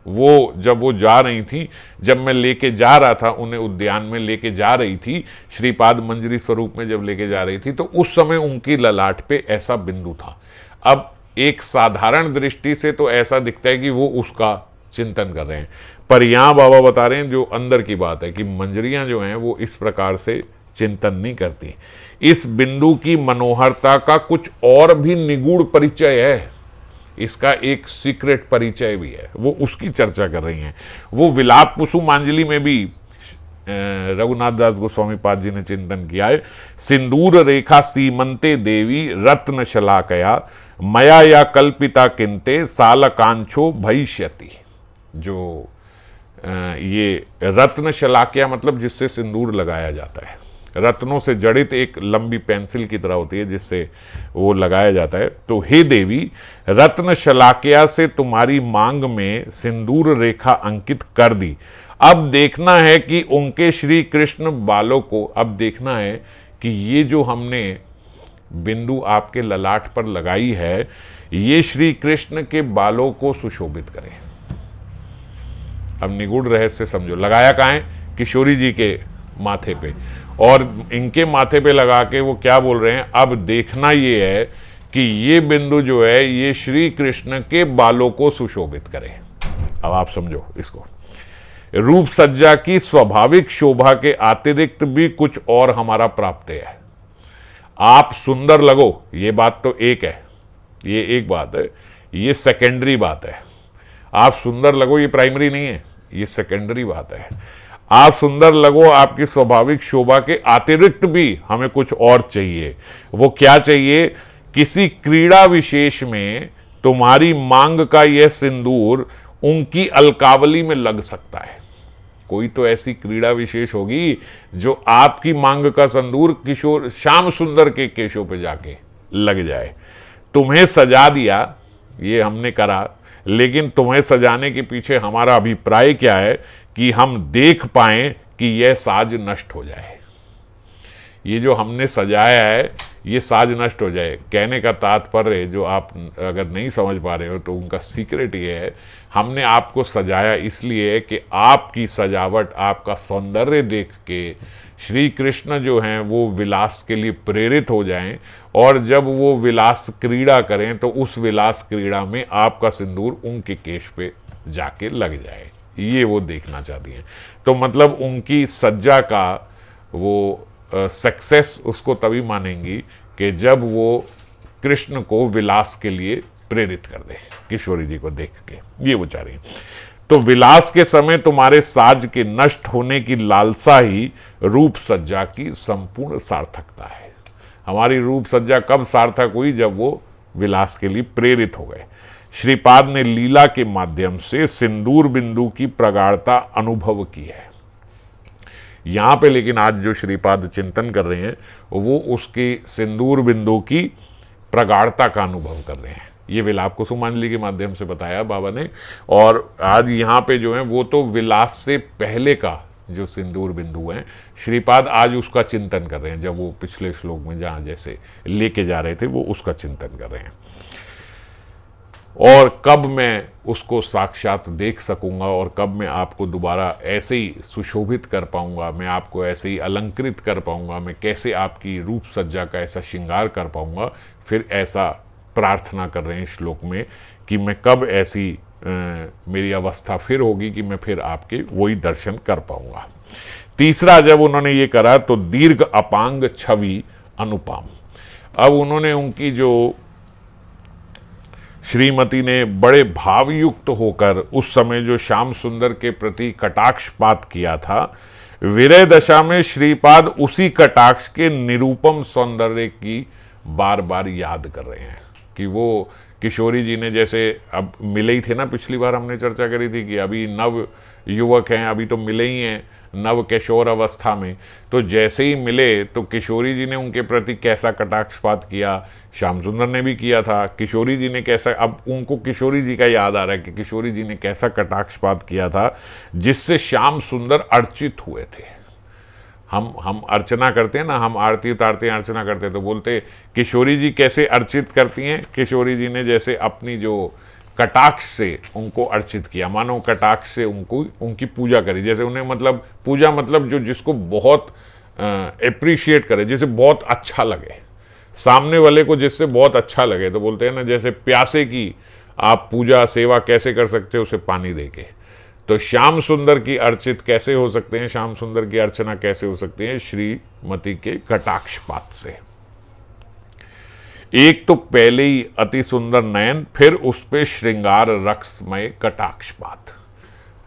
S1: वो जब वो जा रही थी, जब मैं लेके जा रहा था उन्हें, उद्यान में लेके जा रही थी, श्रीपाद मंजरी स्वरूप में जब लेके जा रही थी, तो उस समय उनकी ललाट पे ऐसा बिंदु था। अब एक साधारण दृष्टि से तो ऐसा दिखता है कि वो उसका चिंतन कर रहे हैं, पर यहां बाबा बता रहे हैं जो अंदर की बात है कि मंजरियां जो हैं वो इस प्रकार से चिंतन नहीं करती। इस बिंदु की मनोहरता का कुछ और भी निगूढ़ परिचय है, इसका एक सीक्रेट परिचय भी है, वो उसकी चर्चा कर रही हैं। वो विलाप कुसुमांजलि में भी रघुनाथ दास गोस्वामी पाद जी ने चिंतन किया है। सिंदूर रेखा सीमंते देवी रत्न शलाकया मया या कल्पिता किंते सालकांछो भविष्यति। जो ये रत्न शलाकया मतलब जिससे सिंदूर लगाया जाता है, रत्नों से जड़ित एक लंबी पेंसिल की तरह होती है जिससे वो लगाया जाता है। तो हे देवी, रत्न शलाकया से तुम्हारी मांग में सिंदूर रेखा अंकित कर दी। अब देखना है कि उनके श्री कृष्ण बालों को, अब देखना है कि ये जो हमने बिंदु आपके ललाट पर लगाई है, ये श्री कृष्ण के बालों को सुशोभित करे। अब निगूढ़ रहस्य समझो, लगाया कहाँ है? किशोरी जी के माथे पे, और इनके माथे पे लगा के वो क्या बोल रहे हैं, अब देखना ये है कि ये बिंदु जो है ये श्री कृष्ण के बालों को सुशोभित करे। अब आप समझो इसको, रूप सज्जा की स्वाभाविक शोभा के अतिरिक्त भी कुछ और हमारा प्राप्त है। आप सुंदर लगो, ये बात तो एक है, ये एक बात है, ये सेकेंडरी बात है। आप सुंदर लगो ये प्राइमरी नहीं है, ये सेकेंडरी बात है। आप सुंदर लगो, आपकी स्वाभाविक शोभा के अतिरिक्त भी हमें कुछ और चाहिए। वो क्या चाहिए? किसी क्रीड़ा विशेष में तुम्हारी मांग का यह सिंदूर उनकी अलकावली में लग सकता है। कोई तो ऐसी क्रीड़ा विशेष होगी जो आपकी मांग का सिंदूर किशोर श्याम सुंदर के केशों पे जाके लग जाए। तुम्हें सजा दिया, ये हमने करा, लेकिन तुम्हें सजाने के पीछे हमारा अभिप्राय क्या है कि हम देख पाएं कि यह साज नष्ट हो जाए। ये जो हमने सजाया है ये साज नष्ट हो जाए। कहने का तात्पर्य, जो आप अगर नहीं समझ पा रहे हो तो उनका सीक्रेट ये है, हमने आपको सजाया इसलिए कि आपकी सजावट, आपका सौंदर्य देख के श्री कृष्ण जो हैं वो विलास के लिए प्रेरित हो जाएं, और जब वो विलास क्रीड़ा करें तो उस विलास क्रीड़ा में आपका सिंदूर उनके केश पे जाके लग जाए। ये वो देखना चाहती हैं। तो मतलब उनकी सज्जा का वो सक्सेस उसको तभी मानेंगी कि जब वो कृष्ण को विलास के लिए प्रेरित कर दे, किशोरी जी को देख के, ये वो चाह रही हैं। तो विलास के समय तुम्हारे साज के नष्ट होने की लालसा ही रूप सज्जा की संपूर्ण सार्थकता है। हमारी रूप सज्जा कब सार्थक हुई? जब वो विलास के लिए प्रेरित हो गए। श्रीपाद ने लीला के माध्यम से सिंदूर बिंदु की प्रगाढ़ता अनुभव की है। यहां पे लेकिन आज जो श्रीपाद चिंतन कर रहे हैं वो उसकी सिंदूर बिंदु की प्रगाढ़ता का अनुभव कर रहे हैं। ये विलाप कुसुमांजलि के माध्यम से बताया बाबा ने, और आज यहाँ पे जो है वो तो विलास से पहले का जो सिंदूर बिंदु है, श्रीपाद आज उसका चिंतन कर रहे हैं। जब वो पिछले श्लोक में जहाँ जैसे लेके जा रहे थे वो उसका चिंतन कर रहे हैं। और कब मैं उसको साक्षात देख सकूंगा और कब मैं आपको दोबारा ऐसे ही सुशोभित कर पाऊंगा, मैं आपको ऐसे ही अलंकृत कर पाऊंगा, मैं कैसे आपकी रूप सज्जा का ऐसा श्रृंगार कर पाऊंगा, फिर ऐसा प्रार्थना कर रहे हैं श्लोक में कि मैं कब ऐसी मेरी अवस्था फिर होगी कि मैं फिर आपके वही दर्शन कर पाऊंगा। तीसरा, जब उन्होंने ये करा तो दीर्घ अपांग छवि अनुपम। अब उन्होंने उनकी जो श्रीमती ने बड़े भावयुक्त होकर उस समय जो श्याम सुंदर के प्रति कटाक्षपात किया था, विरह दशा में श्रीपाद उसी कटाक्ष के निरूपम सौंदर्य की बार बार याद कर रहे हैं कि वो किशोरी जी ने, जैसे अब मिले ही थे ना, पिछली बार हमने चर्चा करी थी कि अभी नव युवक हैं, अभी तो मिले ही हैं नव किशोर अवस्था में, तो जैसे ही मिले तो किशोरी जी ने उनके प्रति कैसा कटाक्षपात किया, श्याम सुंदर ने भी किया था, किशोरी जी ने कैसा, अब उनको किशोरी जी का याद आ रहा है कि किशोरी जी ने कैसा कटाक्षपात किया था जिससे श्याम सुंदर अर्चित हुए थे। हम अर्चना करते हैं ना, हम आरती उतारते हैं, अर्चना करते हैं, तो बोलते किशोरी जी कैसे अर्चित करती हैं, किशोरी जी ने जैसे अपनी जो कटाक्ष से उनको अर्चित किया, मानो कटाक्ष से उनको उनकी पूजा करी, जैसे उन्हें मतलब पूजा मतलब जो जिसको बहुत एप्रिशिएट करे, जिसे बहुत अच्छा लगे, सामने वाले को जिससे बहुत अच्छा लगे। तो बोलते हैं ना, जैसे प्यासे की आप पूजा सेवा कैसे कर सकते हो, उसे पानी देके। तो श्याम सुंदर की अर्चित कैसे हो सकते हैं, श्याम सुंदर की अर्चना कैसे हो सकती है, श्रीमती के कटाक्षपात से। एक तो पहले ही अति सुंदर नयन, फिर उस पे श्रृंगार रक्षमय कटाक्षपात।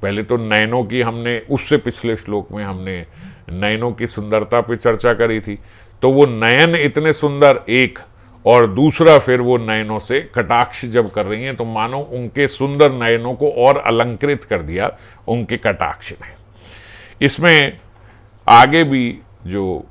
S1: पहले तो नयनों की हमने, उससे पिछले श्लोक में हमने नयनों की सुंदरता पे चर्चा करी थी। तो वो नयन इतने सुंदर एक, और दूसरा फिर वो नयनों से कटाक्ष जब कर रही हैं, तो मानो उनके सुंदर नयनों को और अलंकृत कर दिया उनके कटाक्ष ने। इसमें आगे भी जो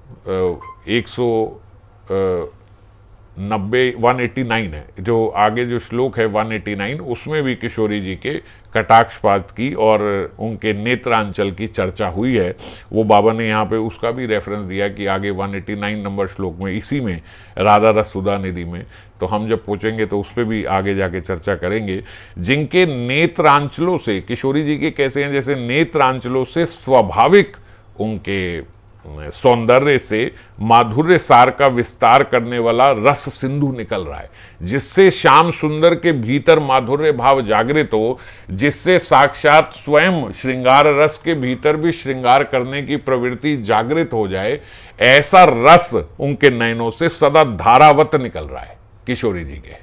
S1: 189 है, जो आगे जो श्लोक है 189, उसमें भी किशोरी जी के कटाक्षपात की और उनके नेत्रांचल की चर्चा हुई है। वो बाबा ने यहाँ पे उसका भी रेफरेंस दिया कि आगे 189 नंबर श्लोक में, इसी में राधा रस सुधा निधि में, तो हम जब पूछेंगे तो उस पर भी आगे जाके चर्चा करेंगे। जिनके नेत्रांचलों से, किशोरी जी के कैसे हैं, जैसे नेत्रांचलों से स्वाभाविक उनके सौंदर्य से माधुर्य सार का विस्तार करने वाला रस सिंधु निकल रहा है, जिससे श्याम सुंदर के भीतर माधुर्य भाव जागृत हो, जिससे साक्षात स्वयं श्रृंगार रस के भीतर भी श्रृंगार करने की प्रवृत्ति जागृत हो जाए। ऐसा रस उनके नयनों से सदा धारावत निकल रहा है किशोरी जी के।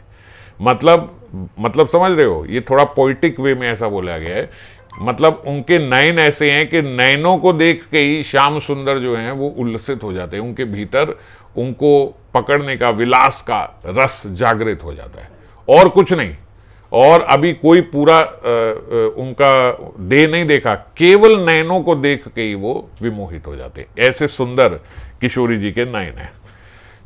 S1: मतलब समझ रहे हो, ये थोड़ा पोइटिक वे में ऐसा बोला गया है। मतलब उनके नयन ऐसे हैं कि नयनों को देख के ही श्याम सुंदर जो हैं वो उल्लसित हो जाते हैं, उनके भीतर उनको पकड़ने का, विलास का रस जागृत हो जाता है, और कुछ नहीं। और अभी कोई पूरा उनका देह नहीं देखा, केवल नयनों को देख के ही वो विमोहित हो जाते हैं। ऐसे सुंदर किशोरी जी के नयन हैं।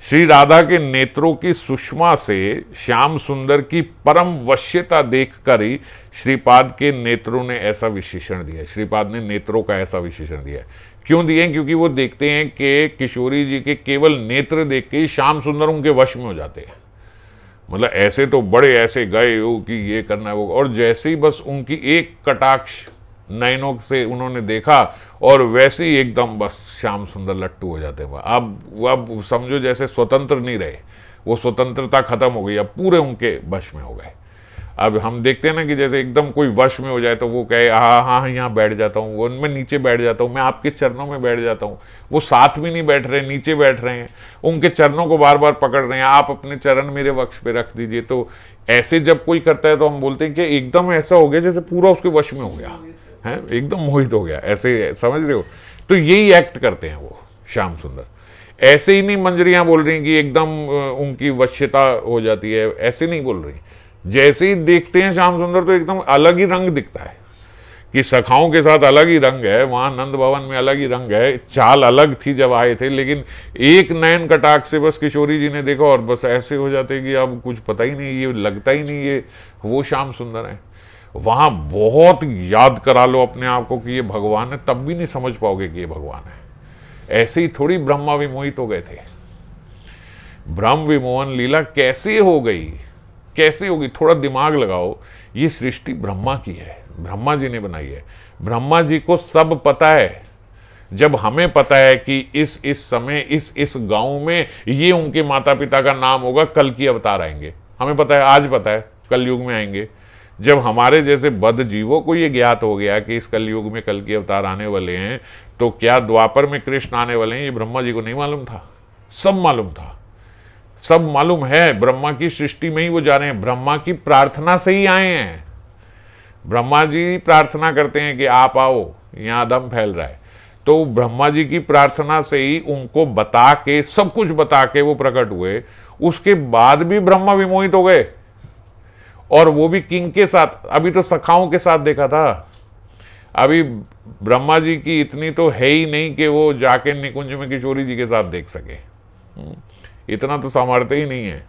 S1: श्री राधा के नेत्रों की सुषमा से श्याम सुंदर की परम वश्यता देखकर ही श्रीपाद के नेत्रों ने ऐसा विशेषण दिया। श्रीपाद ने नेत्रों का ऐसा विशेषण दिया। क्यों दिए? क्योंकि वो देखते हैं कि किशोरी जी के केवल नेत्र देख के ही श्याम सुंदर उनके वश में हो जाते हैं। मतलब ऐसे तो बड़े ऐसे गए हो कि ये करना है वो, और जैसे ही बस उनकी एक कटाक्ष नयनों से उन्होंने देखा, और वैसे ही एकदम बस श्याम सुंदर लट्टू हो जाते हैं। अब समझो जैसे स्वतंत्र नहीं रहे, वो स्वतंत्रता खत्म हो गई, अब पूरे उनके वश में हो गए। अब हम देखते हैं ना कि जैसे एकदम कोई वश में हो जाए तो वो कहे हाँ यहाँ बैठ जाता हूँ, वो मैं नीचे बैठ जाता हूँ, मैं आपके चरणों में बैठ जाता हूँ। वो साथ में नहीं बैठ रहे, नीचे बैठ रहे हैं, उनके चरणों को बार बार पकड़ रहे हैं, आप अपने चरण मेरे वक्ष पे रख दीजिए। तो ऐसे जब कोई करता है तो हम बोलते हैं कि एकदम ऐसा हो गया जैसे पूरा उसके वश में हो गया है, एकदम मोहित हो गया, ऐसे समझ रहे हो। तो यही एक्ट करते हैं वो श्याम सुंदर। ऐसे ही नहीं मंजरियां बोल रही कि एकदम उनकी वश्यता हो जाती है, ऐसे नहीं बोल रही। जैसे ही देखते हैं श्याम सुंदर तो एकदम अलग ही रंग दिखता है, कि सखाओं के साथ अलग ही रंग है, वहां नंद भवन में अलग ही रंग है, चाल अलग थी जब आए थे, लेकिन एक नयन कटाक्ष से बस किशोरी जी ने देखा और बस ऐसे हो जाते कि अब कुछ पता ही नहीं, ये लगता ही नहीं ये वो श्याम सुंदर है। वहां बहुत याद करा लो अपने आप को कि ये भगवान है, तब भी नहीं समझ पाओगे कि ये भगवान है। ऐसे ही थोड़ी ब्रह्मा विमोहित हो गए थे। ब्रह्म विमोहन लीला कैसे हो गई, कैसे होगी? थोड़ा दिमाग लगाओ। ये सृष्टि ब्रह्मा की है, ब्रह्मा जी ने बनाई है, ब्रह्मा जी को सब पता है। जब हमें पता है कि इस समय इस गांव में ये उनके माता पिता का नाम होगा, कल की अवतार आएंगे, हमें पता है, आज पता है कलयुग में आएंगे। जब हमारे जैसे बद्ध जीवों को ये ज्ञात हो गया कि इस कलयुग में कल की अवतार आने वाले हैं, तो क्या द्वापर में कृष्ण आने वाले हैं, ये ब्रह्मा जी को नहीं मालूम था? सब मालूम था, सब मालूम है। ब्रह्मा की सृष्टि में ही वो जा रहे हैं, ब्रह्मा की प्रार्थना से ही आए हैं। ब्रह्मा जी प्रार्थना करते हैं कि आप आओ, यहां दम फैल रहा है, तो ब्रह्मा जी की प्रार्थना से ही उनको बता के, सब कुछ बता के वो प्रकट हुए। उसके बाद भी ब्रह्मा विमोहित हो गए, और वो भी किंग के साथ। अभी तो सखाओं के साथ देखा था, अभी ब्रह्मा जी की इतनी तो है ही नहीं कि वो जाके निकुंज में किशोरी जी के साथ देख सके, इतना तो सामर्थ्य ही नहीं है।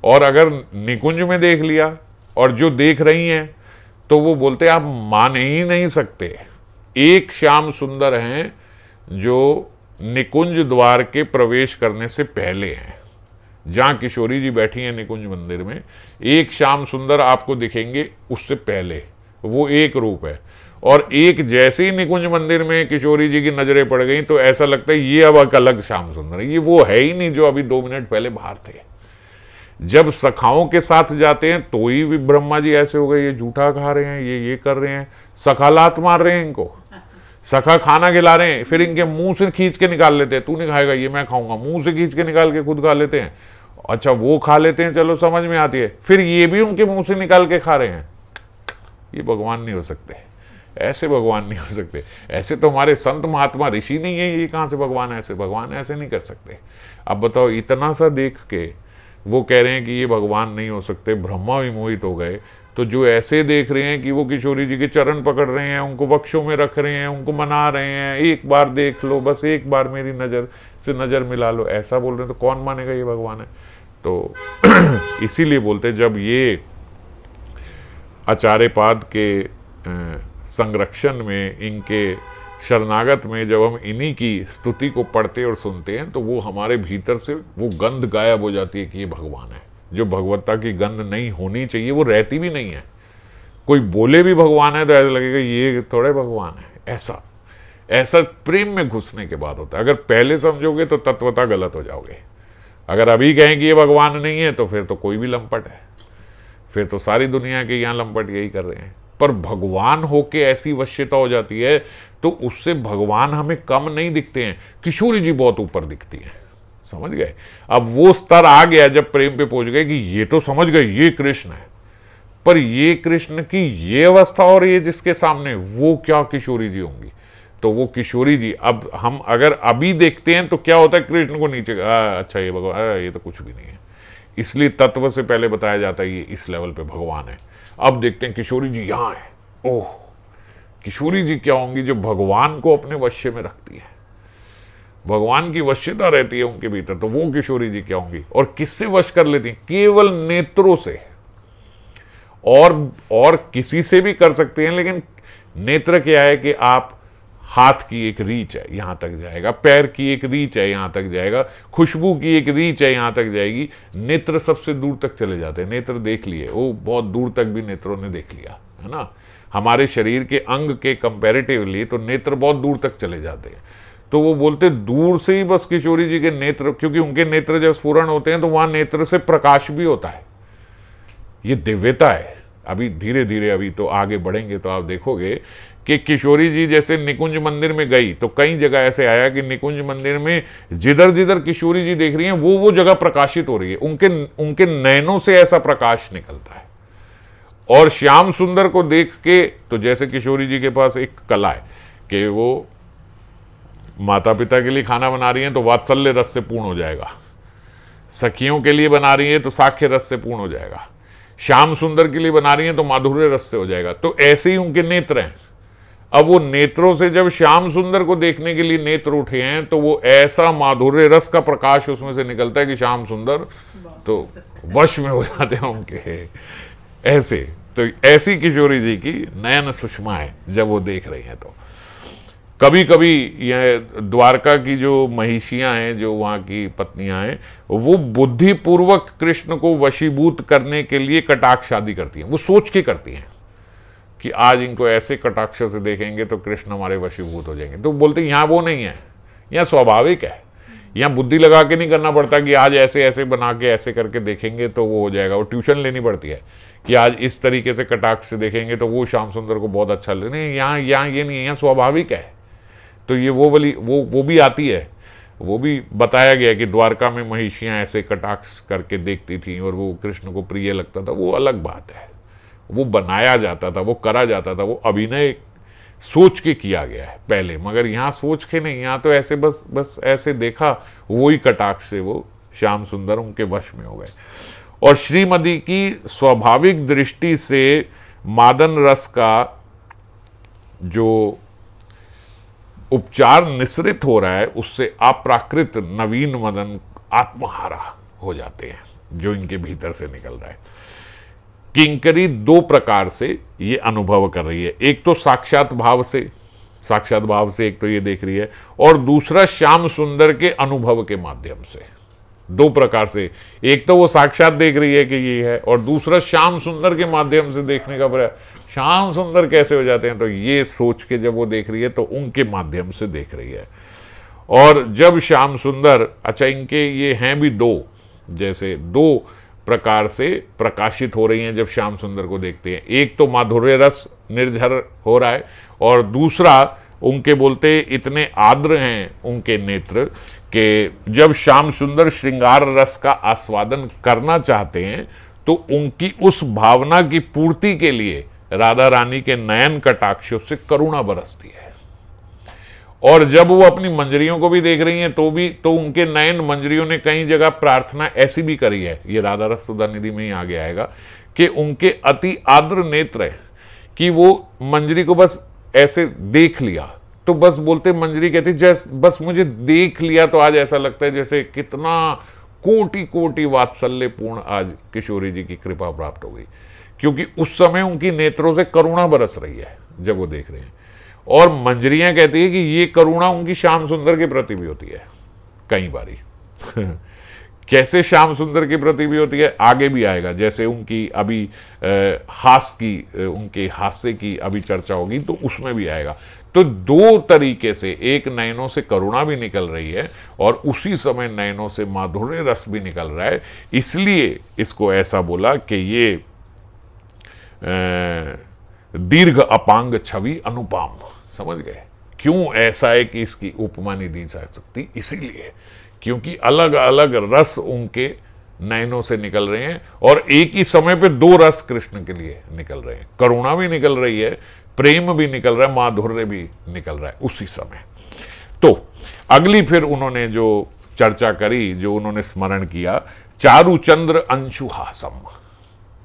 S1: और अगर निकुंज में देख लिया और जो देख रही हैं, तो वो बोलते आप मान ही नहीं सकते। एक श्याम सुंदर हैं जो निकुंज द्वार के प्रवेश करने से पहले हैं, जहां किशोरी जी बैठी हैं निकुंज मंदिर में, एक श्याम सुंदर आपको दिखेंगे उससे पहले, वो एक रूप है। और एक जैसे ही निकुंज मंदिर में किशोरी जी की नजरें पड़ गई तो ऐसा लगता है ये अब एक अलग श्याम सुंदर है, ये वो है ही नहीं जो अभी 2 मिनट पहले बाहर थे। जब सखाओं के साथ जाते हैं तो ही ब्रह्मा जी ऐसे हो गए, ये जूठा खा रहे हैं, ये कर रहे हैं, सखा लात मार रहे हैं इनको, सखा खाना खिला रहे हैं, फिर इनके मुंह से खींच के निकाल लेते हैं, तू नहीं खाएगा ये मैं खाऊंगा, मुंह से खींच के निकाल के खुद खा लेते हैं। अच्छा वो खा लेते हैं, चलो समझ में आती है, फिर ये भी उनके मुंह से निकाल के खा रहे हैं। ये भगवान नहीं हो सकते, ऐसे भगवान नहीं हो सकते, ऐसे तो हमारे संत महात्मा ऋषि नहीं है, ये कहां से भगवान ऐसे नहीं कर सकते। अब बताओ, इतना सा देख के वो कह रहे हैं कि ये भगवान नहीं हो सकते, ब्रह्मा भी मोहित हो गए। तो जो ऐसे देख रहे हैं कि वो किशोरी जी के चरण पकड़ रहे हैं, उनको वक्षों में रख रहे हैं, उनको मना रहे हैं, एक बार देख लो, बस एक बार मेरी नजर से नजर मिला लो, ऐसा बोल रहे हैं, तो कौन मानेगा ये भगवान है। तो इसीलिए बोलते जब ये आचार्यपाद के संरक्षण में, इनके शरणागत में जब हम इन्हीं की स्तुति को पढ़ते और सुनते हैं तो वो हमारे भीतर से वो गंध गायब हो जाती है कि ये भगवान है। जो भगवत्ता की गंध नहीं होनी चाहिए वो रहती भी नहीं है। कोई बोले भी भगवान है तो ऐसा लगेगा ये थोड़े भगवान है। ऐसा प्रेम में घुसने के बाद होता है। अगर पहले समझोगे तो तत्वता गलत हो जाओगे। अगर अभी कहें कि ये भगवान नहीं है तो फिर तो कोई भी लंपट है, फिर तो सारी दुनिया के यहाँ लंपट यही कर रहे हैं। पर भगवान होके ऐसी वश्यता हो जाती है तो उससे भगवान हमें कम नहीं दिखते हैं, किशोरी जी बहुत ऊपर दिखती हैं। समझ गए? अब वो स्तर आ गया जब प्रेम पे पहुंच गए कि ये तो समझ गए ये कृष्ण है, पर ये कृष्ण की ये अवस्था और ये जिसके सामने वो क्या किशोरी जी होंगी। तो वो किशोरी जी अब हम अगर अभी देखते हैं तो क्या होता है, कृष्ण को नीचे अच्छा ये भगवान, ये तो कुछ भी नहीं है। इसलिए तत्व से पहले बताया जाता है ये इस लेवल पे भगवान है। अब देखते हैं किशोरी जी यहाँ है। ओह, किशोरी जी क्या होंगी जो भगवान को अपने वश्य में रखती है, भगवान की वश्यता रहती है उनके भीतर। तो वो किशोरी जी क्या होंगी और किससे वश कर लेती हैं? केवल नेत्रों से। और किसी से भी कर सकते हैं, लेकिन नेत्र क्या है कि आप हाथ की एक रीच है यहां तक जाएगा, पैर की एक रीच है यहां तक जाएगा, खुशबू की एक रीच है यहां तक जाएगी। नेत्र सबसे दूर तक चले जाते हैं। नेत्र देख लिए, वो बहुत दूर तक भी नेत्रों ने देख लिया है ना। हमारे शरीर के अंग के कंपैरेटिवली तो नेत्र बहुत दूर तक चले जाते हैं। तो वो बोलते दूर से ही बस किशोरी जी के नेत्र, क्योंकि उनके नेत्र जब स्फुरण होते हैं तो वहां नेत्र से प्रकाश भी होता है। ये दिव्यता है। अभी धीरे धीरे अभी तो आगे बढ़ेंगे तो आप देखोगे कि किशोरी जी जैसे निकुंज मंदिर में गई तो कई जगह ऐसे आया कि निकुंज मंदिर में जिधर जिधर किशोरी जी देख रही हैं वो जगह प्रकाशित हो रही है, उनके नयनों से ऐसा प्रकाश निकलता है। और श्याम सुंदर को देख के तो जैसे किशोरी जी के पास एक कला है कि वो माता पिता के लिए खाना बना रही हैं तो वात्सल्य रस से पूर्ण हो जाएगा, सखियों के लिए बना रही है तो साख्य रस से पूर्ण हो जाएगा, श्याम सुंदर के लिए बना रही हैं तो माधुर्य रस से हो जाएगा। तो ऐसे ही उनके नेत्र हैं। अब वो नेत्रों से जब श्याम सुंदर को देखने के लिए नेत्र उठे हैं तो वो ऐसा माधुर्य रस का प्रकाश उसमें से निकलता है कि श्याम सुंदर तो वश में हो जाते हैं उनके। ऐसे तो ऐसी किशोरी जी की नयन सुषमा है जब वो देख रही हैं। तो कभी कभी यह द्वारका की जो महिषियां हैं, जो वहां की पत्नियां हैं, वो बुद्धिपूर्वक कृष्ण को वशीभूत करने के लिए कटाक्ष आदि करती हैं। वो सोच के करती हैं कि आज इनको ऐसे कटाक्ष से देखेंगे तो कृष्ण हमारे वशीभूत हो जाएंगे। तो बोलते हैं यहाँ वो नहीं है, यहाँ स्वाभाविक है, यहाँ बुद्धि लगा के नहीं करना पड़ता कि आज ऐसे ऐसे बना के ऐसे करके देखेंगे तो वो हो जाएगा। वो ट्यूशन लेनी पड़ती है कि आज इस तरीके से कटाक्ष से देखेंगे तो वो श्याम सुंदर को बहुत अच्छा लगेगा। नहीं, यहाँ ये नहीं है, यहाँ स्वाभाविक है। तो ये वो भी आती है, वो भी बताया गया कि द्वारका में महिषियाँ ऐसे कटाक्ष करके देखती थी और वो कृष्ण को प्रिय लगता था। वो अलग बात है, वो बनाया जाता था, वो करा जाता था, वो अभिनय सोच के किया गया है पहले। मगर यहाँ सोच के नहीं, यहाँ तो ऐसे बस ऐसे देखा, वही कटाक्ष से वो श्याम सुंदर उनके वश में हो गए। और श्रीमती की स्वाभाविक दृष्टि से मादन रस का जो उपचार निसृत हो रहा है उससे अप्राकृत नवीन मदन आत्महारा हो जाते हैं जो इनके भीतर से निकल रहा है। किंकरी दो प्रकार से ये अनुभव कर रही है। एक तो साक्षात भाव से एक तो ये देख रही है, और दूसरा श्याम सुंदर के अनुभव के माध्यम से दो प्रकार से, एक तो वो साक्षात देख रही है कि ये है, और दूसरा श्याम सुंदर के माध्यम से देखने का प्रयास। श्याम सुंदर कैसे हो जाते हैं, तो ये सोच के जब वो देख रही है तो उनके माध्यम से देख रही है। और जब श्याम सुंदर, अच्छा इनके ये हैं भी दो, जैसे दो प्रकार से प्रकाशित हो रही हैं जब श्याम सुंदर को देखते हैं। एक तो माधुर्य रस निर्झर हो रहा है, और दूसरा उनके बोलते इतने आर्द्र हैं उनके नेत्र कि जब श्याम सुंदर श्रृंगार रस का आस्वादन करना चाहते हैं तो उनकी उस भावना की पूर्ति के लिए राधा रानी के नयन कटाक्षों से करुणा बरसती है। और जब वो अपनी मंजरियों को भी देख रही हैं तो उनके नयन मंजरियों ने कई जगह प्रार्थना ऐसी भी करी है, ये राधा रस सुधा निधि में ही आगे आएगा, कि उनके अति आर्द्र नेत्र है कि वो मंजरी को बस ऐसे देख लिया तो बस बोलते, मंजरी कहती जैसे बस मुझे देख लिया तो आज ऐसा लगता है जैसे कितना कोटि कोटि वात्सल्यपूर्ण आज किशोरी जी की कृपा प्राप्त हो गई, क्योंकि उस समय उनकी नेत्रों से करुणा बरस रही है जब वो देख रहे हैं। और मंजरियां कहती है कि ये करुणा उनकी श्याम सुंदर के प्रति भी होती है कई बारी। कैसे श्याम सुंदर के प्रति भी होती है आगे भी आएगा, जैसे उनकी अभी उनके हास्य की अभी चर्चा होगी तो उसमें भी आएगा। तो दो तरीके से, एक नयनों से करुणा भी निकल रही है और उसी समय नयनों से माधुर्य रस भी निकल रहा है, इसलिए इसको ऐसा बोला कि ये दीर्घ अपांग छवि अनुपम। समझ गए क्यों ऐसा है कि इसकी उपमा नहीं दी जा सकती? इसीलिए क्योंकि अलग अलग रस उनके नयनों से निकल रहे हैं और एक ही समय पे दो रस कृष्ण के लिए निकल रहे हैं। करुणा भी निकल रही है, प्रेम भी निकल रहा है, माधुर्य भी निकल रहा है उसी समय। तो अगली फिर उन्होंने जो चर्चा करी, जो उन्होंने स्मरण किया, चारुचंद्र अंशु हासम।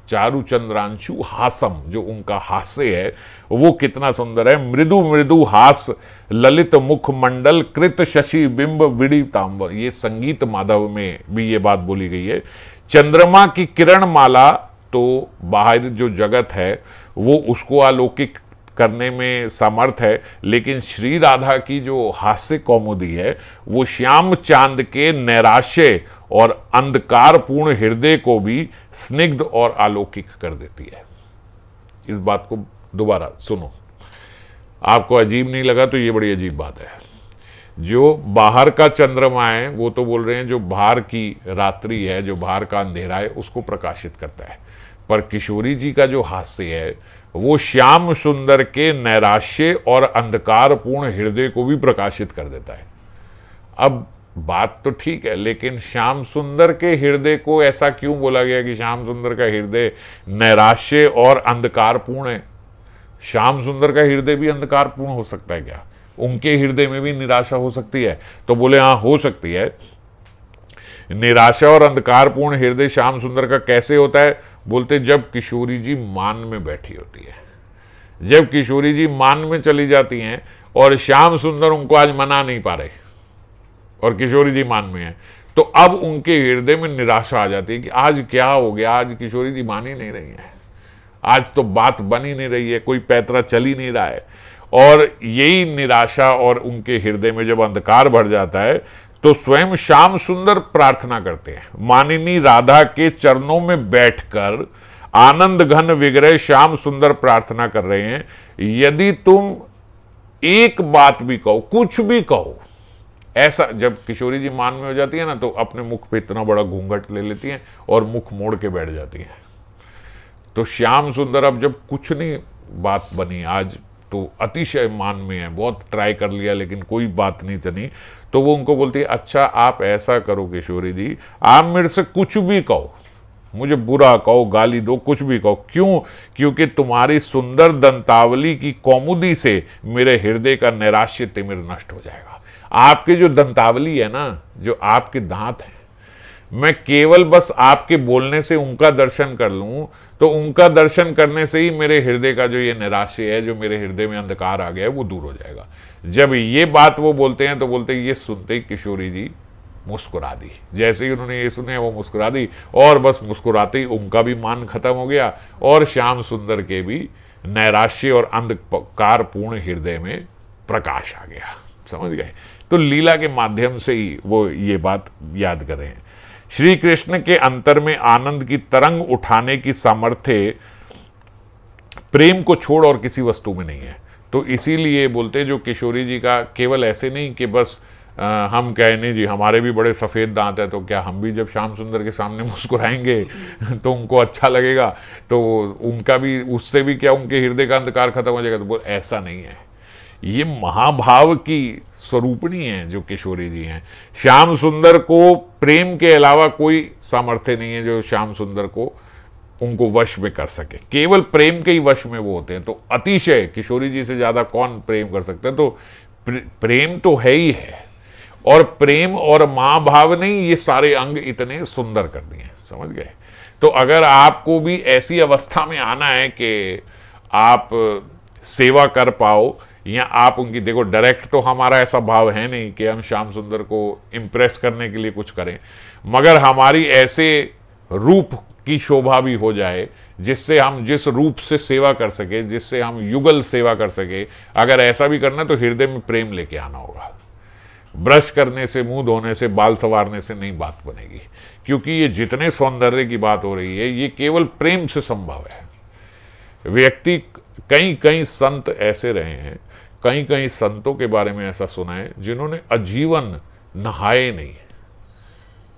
S1: चारुचंद्रांशु हासम, जो उनका हास्य है वो कितना सुंदर है। मृदु मृदु हास ललित मुख मंडल कृत शशि बिंब विड़ितांब। ये संगीत माधव में भी ये बात बोली गई है। चंद्रमा की किरण माला, तो बाहर जो जगत है वो उसको अलौकिक करने में समर्थ है, लेकिन श्री राधा की जो हास्य कौमुदी है वो श्याम चांद के नैराश्य और अंधकारपूर्ण हृदय को भी स्निग्ध और अलौकिक कर देती है। इस बात को दोबारा सुनो, आपको अजीब नहीं लगा तो ये बड़ी अजीब बात है। जो बाहर का चंद्रमा है वो तो बोल रहे हैं जो बाहर की रात्रि है, जो बाहर का अंधेरा है उसको प्रकाशित करता है, पर किशोरी जी का जो हास्य है वो श्याम सुंदर के नैराश्य और अंधकारपूर्ण हृदय को भी प्रकाशित कर देता है। अब बात तो ठीक है, लेकिन श्याम सुंदर के हृदय को ऐसा क्यों बोला गया कि श्याम सुंदर का हृदय नैराश्य और अंधकारपूर्ण है? श्याम सुंदर का हृदय भी अंधकारपूर्ण हो सकता है क्या? उनके हृदय में भी निराशा हो सकती है? तो बोले हाँ हो सकती है। निराशा और अंधकारपूर्ण हृदय श्याम सुंदर का कैसे होता है? बोलते जब किशोरी जी मान में बैठी होती है, जब किशोरी जी मान में चली जाती हैं और श्याम सुंदर उनको आज मना नहीं पा रहे और किशोरी जी मान में है, तो अब उनके हृदय में निराशा आ जाती है कि आज क्या हो गया, आज किशोरी जी मान ही नहीं रही है, आज तो बात बन ही नहीं रही है, कोई पैतरा चल ही नहीं रहा है। और यही निराशा और उनके हृदय में जब अंधकार भर जाता है तो स्वयं श्याम सुंदर प्रार्थना करते हैं, मानिनी राधा के चरणों में बैठकर आनंद घन विग्रह श्याम सुंदर प्रार्थना कर रहे हैं, यदि तुम एक बात भी कहो, कुछ भी कहो। ऐसा जब किशोरी जी मान में हो जाती है ना तो अपने मुख पे इतना बड़ा घूंघट ले लेती हैं और मुख मोड़ के बैठ जाती हैं। तो श्याम सुंदर अब जब कुछ नहीं बात बनी, आज तो अतिशय मान में है, बहुत ट्राई कर लिया लेकिन कोई बात नहीं बनी, तो वो उनको बोलती है अच्छा आप ऐसा करो किशोरी जी, आप मेरे से कुछ भी कहो, मुझे बुरा कहो, गाली दो, कुछ भी कहो। क्यों? क्योंकि तुम्हारी सुंदर दंतावली की कौमुदी से मेरे हृदय का नैराश्य तिमिर नष्ट हो जाएगा। आपके जो दंतावली है ना, जो आपके दांत हैं, मैं केवल बस आपके बोलने से उनका दर्शन कर लूं तो उनका दर्शन करने से ही मेरे हृदय का जो ये निराशय है, जो मेरे हृदय में अंधकार आ गया है, वो दूर हो जाएगा। जब ये बात वो बोलते हैं तो बोलते हैं, ये सुनते ही किशोरी जी मुस्कुरा दी। जैसे ही उन्होंने ये सुने वो मुस्कुरा दी और बस मुस्कुराते ही उनका भी मान खत्म हो गया और श्याम सुंदर के भी नैराश्य और अंधकारपूर्ण हृदय में प्रकाश आ गया। समझ गए? तो लीला के माध्यम से ही वो ये बात याद कर रहे हैं। श्री कृष्ण के अंतर में आनंद की तरंग उठाने की सामर्थ्य प्रेम को छोड़ और किसी वस्तु में नहीं है। तो इसीलिए बोलते जो किशोरी जी का केवल ऐसे नहीं कि बस हम कहने जी हमारे भी बड़े सफ़ेद दांत है, तो क्या हम भी जब श्याम सुंदर के सामने मुस्कुराएंगे तो उनको अच्छा लगेगा, तो उनका भी उससे भी क्या उनके हृदय का अंधकार खत्म हो जाएगा? तो ऐसा नहीं है। ये महाभाव की स्वरूपणी है जो किशोरी जी हैं। श्याम सुंदर को प्रेम के अलावा कोई सामर्थ्य नहीं है जो श्याम सुंदर को उनको वश में कर सके। केवल प्रेम के ही वश में वो होते हैं। तो अतिशय किशोरी जी से ज़्यादा कौन प्रेम कर सकता है? तो प्रेम तो है ही है, और प्रेम और माँ भाव नहीं, ये सारे अंग इतने सुंदर कर दिए, समझ गए? तो अगर आपको भी ऐसी अवस्था में आना है कि आप सेवा कर पाओ, या आप उनकी, देखो डायरेक्ट तो हमारा ऐसा भाव है नहीं कि हम श्याम सुंदर को इम्प्रेस करने के लिए कुछ करें, मगर हमारी ऐसे रूप की शोभा भी हो जाए जिससे हम जिस रूप से सेवा कर सके, जिससे हम युगल सेवा कर सके। अगर ऐसा भी करना तो हृदय में प्रेम लेके आना होगा। ब्रश करने से, मुंह धोने से, बाल संवारने से नहीं बात बनेगी, क्योंकि ये जितने सौंदर्य की बात हो रही है ये केवल प्रेम से संभव है। व्यक्ति, कई संत ऐसे रहे हैं, कई संतों के बारे में ऐसा सुना है जिन्होंने आजीवन नहाए नहीं,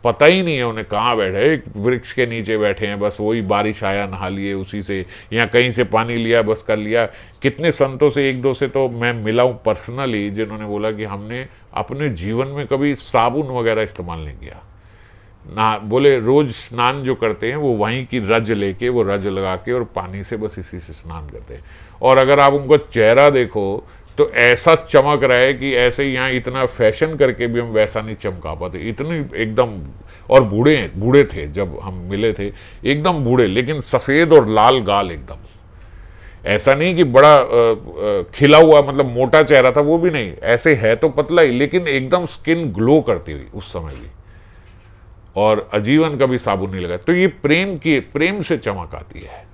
S1: पता ही नहीं है उन्हें कहाँ बैठे, एक वृक्ष के नीचे बैठे हैं, बस वही बारिश आया नहा लिए उसी से, या कहीं से पानी लिया बस कर लिया। कितने संतों से, एक दो से तो मैं मिला हूँ पर्सनली, जिन्होंने बोला कि हमने अपने जीवन में कभी साबुन वगैरह इस्तेमाल नहीं किया ना। बोले रोज स्नान जो करते हैं वो वहीं की रज लेके, वो रज लगा के और पानी से बस इसी से स्नान करते हैं। और अगर आप उनको चेहरा देखो तो ऐसा चमक रहा है कि ऐसे यहाँ इतना फैशन करके भी हम वैसा नहीं चमका पाते, इतनी एकदम। और बूढ़े थे जब हम मिले थे, एकदम बूढ़े, लेकिन सफ़ेद और लाल गाल एकदम। ऐसा नहीं कि बड़ा खिला हुआ, मतलब मोटा चेहरा था, वो भी नहीं, ऐसे है तो पतला ही, लेकिन एकदम स्किन ग्लो करती हुई उस समय भी, और आजीवन कभी साबुन नहीं लगा। तो ये प्रेम से चमक आती है।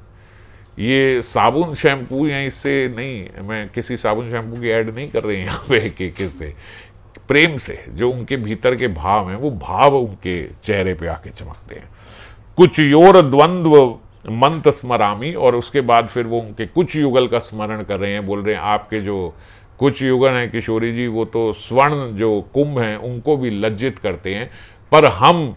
S1: ये साबुन शैम्पू या इससे नहीं, मैं किसी साबुन शैम्पू की ऐड नहीं कर रही यहाँ पे, कि किससे, प्रेम से, जो उनके भीतर के भाव हैं वो भाव उनके चेहरे पे आके चमकते हैं। कुछ योर द्वंद्व मंत स्मरामी, और उसके बाद फिर वो उनके कुछ युगल का स्मरण कर रहे हैं। बोल रहे हैं आपके जो कुछ युगल हैं किशोरी जी, वो तो स्वर्ण जो कुंभ हैं उनको भी लज्जित करते हैं, पर हम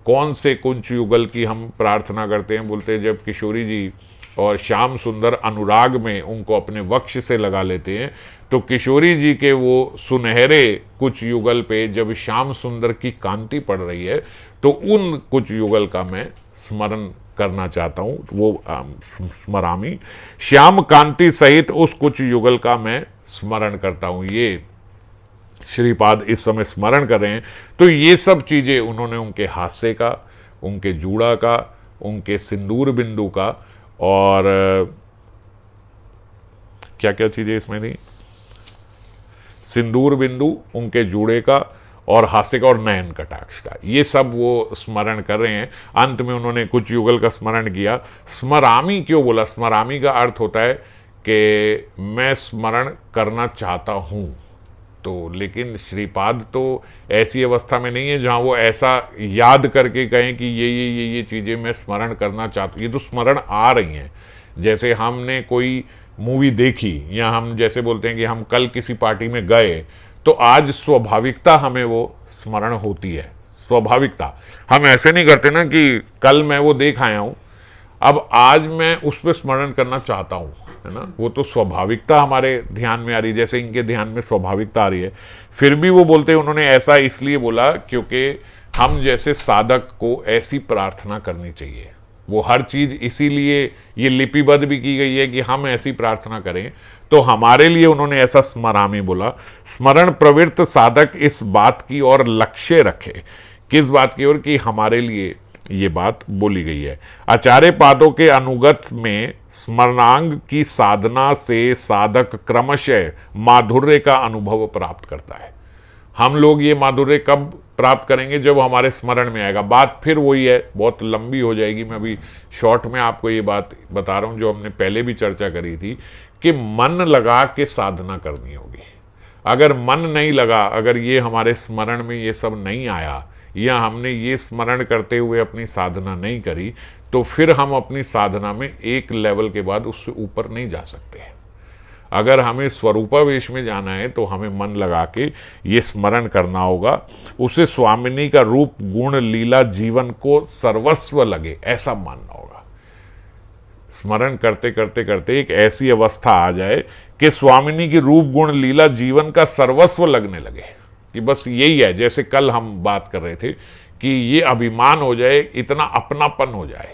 S1: कौन से कुछ युगल की हम प्रार्थना करते हैं? बोलते हैं जब किशोरी जी और श्याम सुंदर अनुराग में उनको अपने वक्ष से लगा लेते हैं, तो किशोरी जी के वो सुनहरे कुछ युगल पे जब श्याम सुंदर की कांति पड़ रही है, तो उन कुछ युगल का मैं स्मरण करना चाहता हूँ। वो स्मरामी, श्याम कांति सहित उस कुछ युगल का मैं स्मरण करता हूँ। ये श्रीपाद इस समय स्मरण कर रहे हैं। तो ये सब चीज़ें उन्होंने उनके हास्य का, उनके जूड़ा का, उनके सिंदूर बिंदु का, और क्या क्या चीजें इसमें नहीं, सिंदूर बिंदु, उनके जूड़े का, और हास्य का, और नयन कटाक्ष का, ये सब वो स्मरण कर रहे हैं। अंत में उन्होंने कुछ युगल का स्मरण किया। स्मरामी क्यों बोला? स्मरामी का अर्थ होता है कि मैं स्मरण करना चाहता हूँ। तो लेकिन श्रीपाद तो ऐसी अवस्था में नहीं है जहाँ वो ऐसा याद करके कहें कि ये चीज़ें मैं स्मरण करना चाहता हूँ। ये तो स्मरण आ रही हैं। जैसे हमने कोई मूवी देखी, या हम जैसे बोलते हैं कि हम कल किसी पार्टी में गए, तो आज स्वाभाविकता हमें वो स्मरण होती है। स्वाभाविकता, हम ऐसे नहीं करते ना कि कल मैं वो देख आया हूँ, अब आज मैं उस पर स्मरण करना चाहता हूँ, है ना। वो तो स्वाभाविकता हमारे ध्यान में आ रही है, जैसे इनके ध्यान में स्वाभाविकता आ रही है। फिर भी वो बोलते हैं, उन्होंने ऐसा इसलिए बोला क्योंकि हम जैसे साधक को ऐसी प्रार्थना करनी चाहिए। वो हर चीज़ इसीलिए ये लिपिबद्ध भी की गई है कि हम ऐसी प्रार्थना करें। तो हमारे लिए उन्होंने ऐसा स्मरामी बोला। स्मरण प्रवृत्त साधक इस बात की ओर लक्ष्य रखे। किस बात की ओर? कि हमारे लिए ये बात बोली गई है। आचार्य पादों के अनुगत में स्मरणांग की साधना से साधक क्रमशः माधुर्य का अनुभव प्राप्त करता है। हम लोग ये माधुर्य कब प्राप्त करेंगे? जब हमारे स्मरण में आएगा। बात फिर वही है, बहुत लंबी हो जाएगी। मैं अभी शॉर्ट में आपको ये बात बता रहा हूँ जो हमने पहले भी चर्चा करी थी, कि मन लगा के साधना करनी होगी। अगर मन नहीं लगा, अगर ये हमारे स्मरण में ये सब नहीं आया, या हमने ये स्मरण करते हुए अपनी साधना नहीं करी, तो फिर हम अपनी साधना में एक लेवल के बाद उससे ऊपर नहीं जा सकते हैं। अगर हमें स्वरूपावेश में जाना है तो हमें मन लगा के ये स्मरण करना होगा, उसे स्वामिनी का रूप गुण लीला जीवन को सर्वस्व लगे, ऐसा मानना होगा। स्मरण करते करते करते एक ऐसी अवस्था आ जाए कि स्वामिनी की रूप गुण लीला जीवन का सर्वस्व लगने लगे, कि बस यही है। जैसे कल हम बात कर रहे थे कि ये अभिमान हो जाए, इतना अपनापन हो जाए,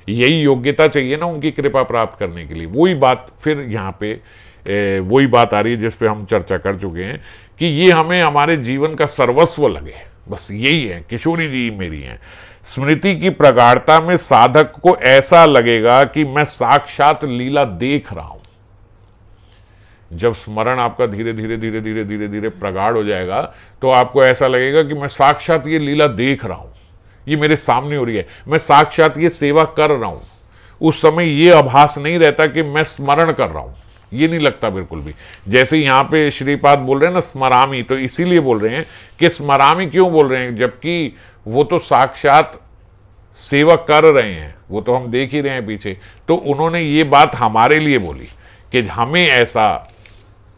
S1: यही योग्यता चाहिए ना उनकी कृपा प्राप्त करने के लिए। वही बात फिर यहाँ पे वही बात आ रही है जिस पे हम चर्चा कर चुके हैं कि ये हमें हमारे जीवन का सर्वस्व लगे, बस यही है। किशोरी जी मेरी हैं, स्मृति की प्रगाढ़ता में साधक को ऐसा लगेगा कि मैं साक्षात लीला देख रहा हूं। जब स्मरण आपका धीरे धीरे धीरे धीरे धीरे धीरे प्रगाढ़ हो जाएगा तो आपको ऐसा लगेगा कि मैं साक्षात ये लीला देख रहा हूं, ये मेरे सामने हो रही है, मैं साक्षात ये सेवा कर रहा हूं। उस समय ये आभास नहीं रहता कि मैं स्मरण कर रहा हूं, ये नहीं लगता बिल्कुल भी। जैसे यहां पे श्रीपाद बोल रहे हैं ना स्मरामी, तो इसीलिए बोल रहे हैं कि स्मरामी क्यों बोल रहे हैं, जबकि वो तो साक्षात सेवा कर रहे हैं, वो तो हम देख ही रहे हैं पीछे। तो उन्होंने ये बात हमारे लिए बोली कि हमें ऐसा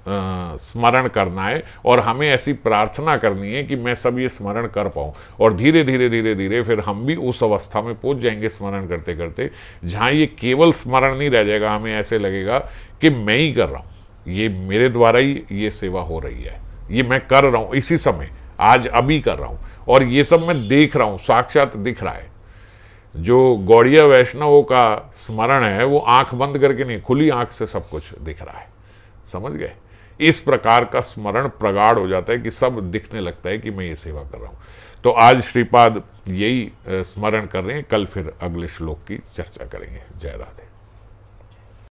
S1: स्मरण करना है और हमें ऐसी प्रार्थना करनी है कि मैं सब ये स्मरण कर पाऊँ। और धीरे धीरे धीरे धीरे फिर हम भी उस अवस्था में पहुंच जाएंगे स्मरण करते करते, जहाँ ये केवल स्मरण नहीं रह जाएगा, हमें ऐसे लगेगा कि मैं ही कर रहा हूँ, ये मेरे द्वारा ही ये सेवा हो रही है, ये मैं कर रहा हूँ इसी समय, आज अभी कर रहा हूँ, और ये सब मैं देख रहा हूँ, साक्षात दिख रहा है। जो गौड़िया वैष्णवों का स्मरण है वो आंख बंद करके नहीं, खुली आंख से सब कुछ दिख रहा है, समझ गए। इस प्रकार का स्मरण प्रगाढ़ हो जाता है कि सब दिखने लगता है कि मैं ये सेवा कर रहा हूं। तो आज श्रीपाद यही स्मरण कर रहे हैं, कल फिर अगले श्लोक की चर्चा करेंगे। जय राधे।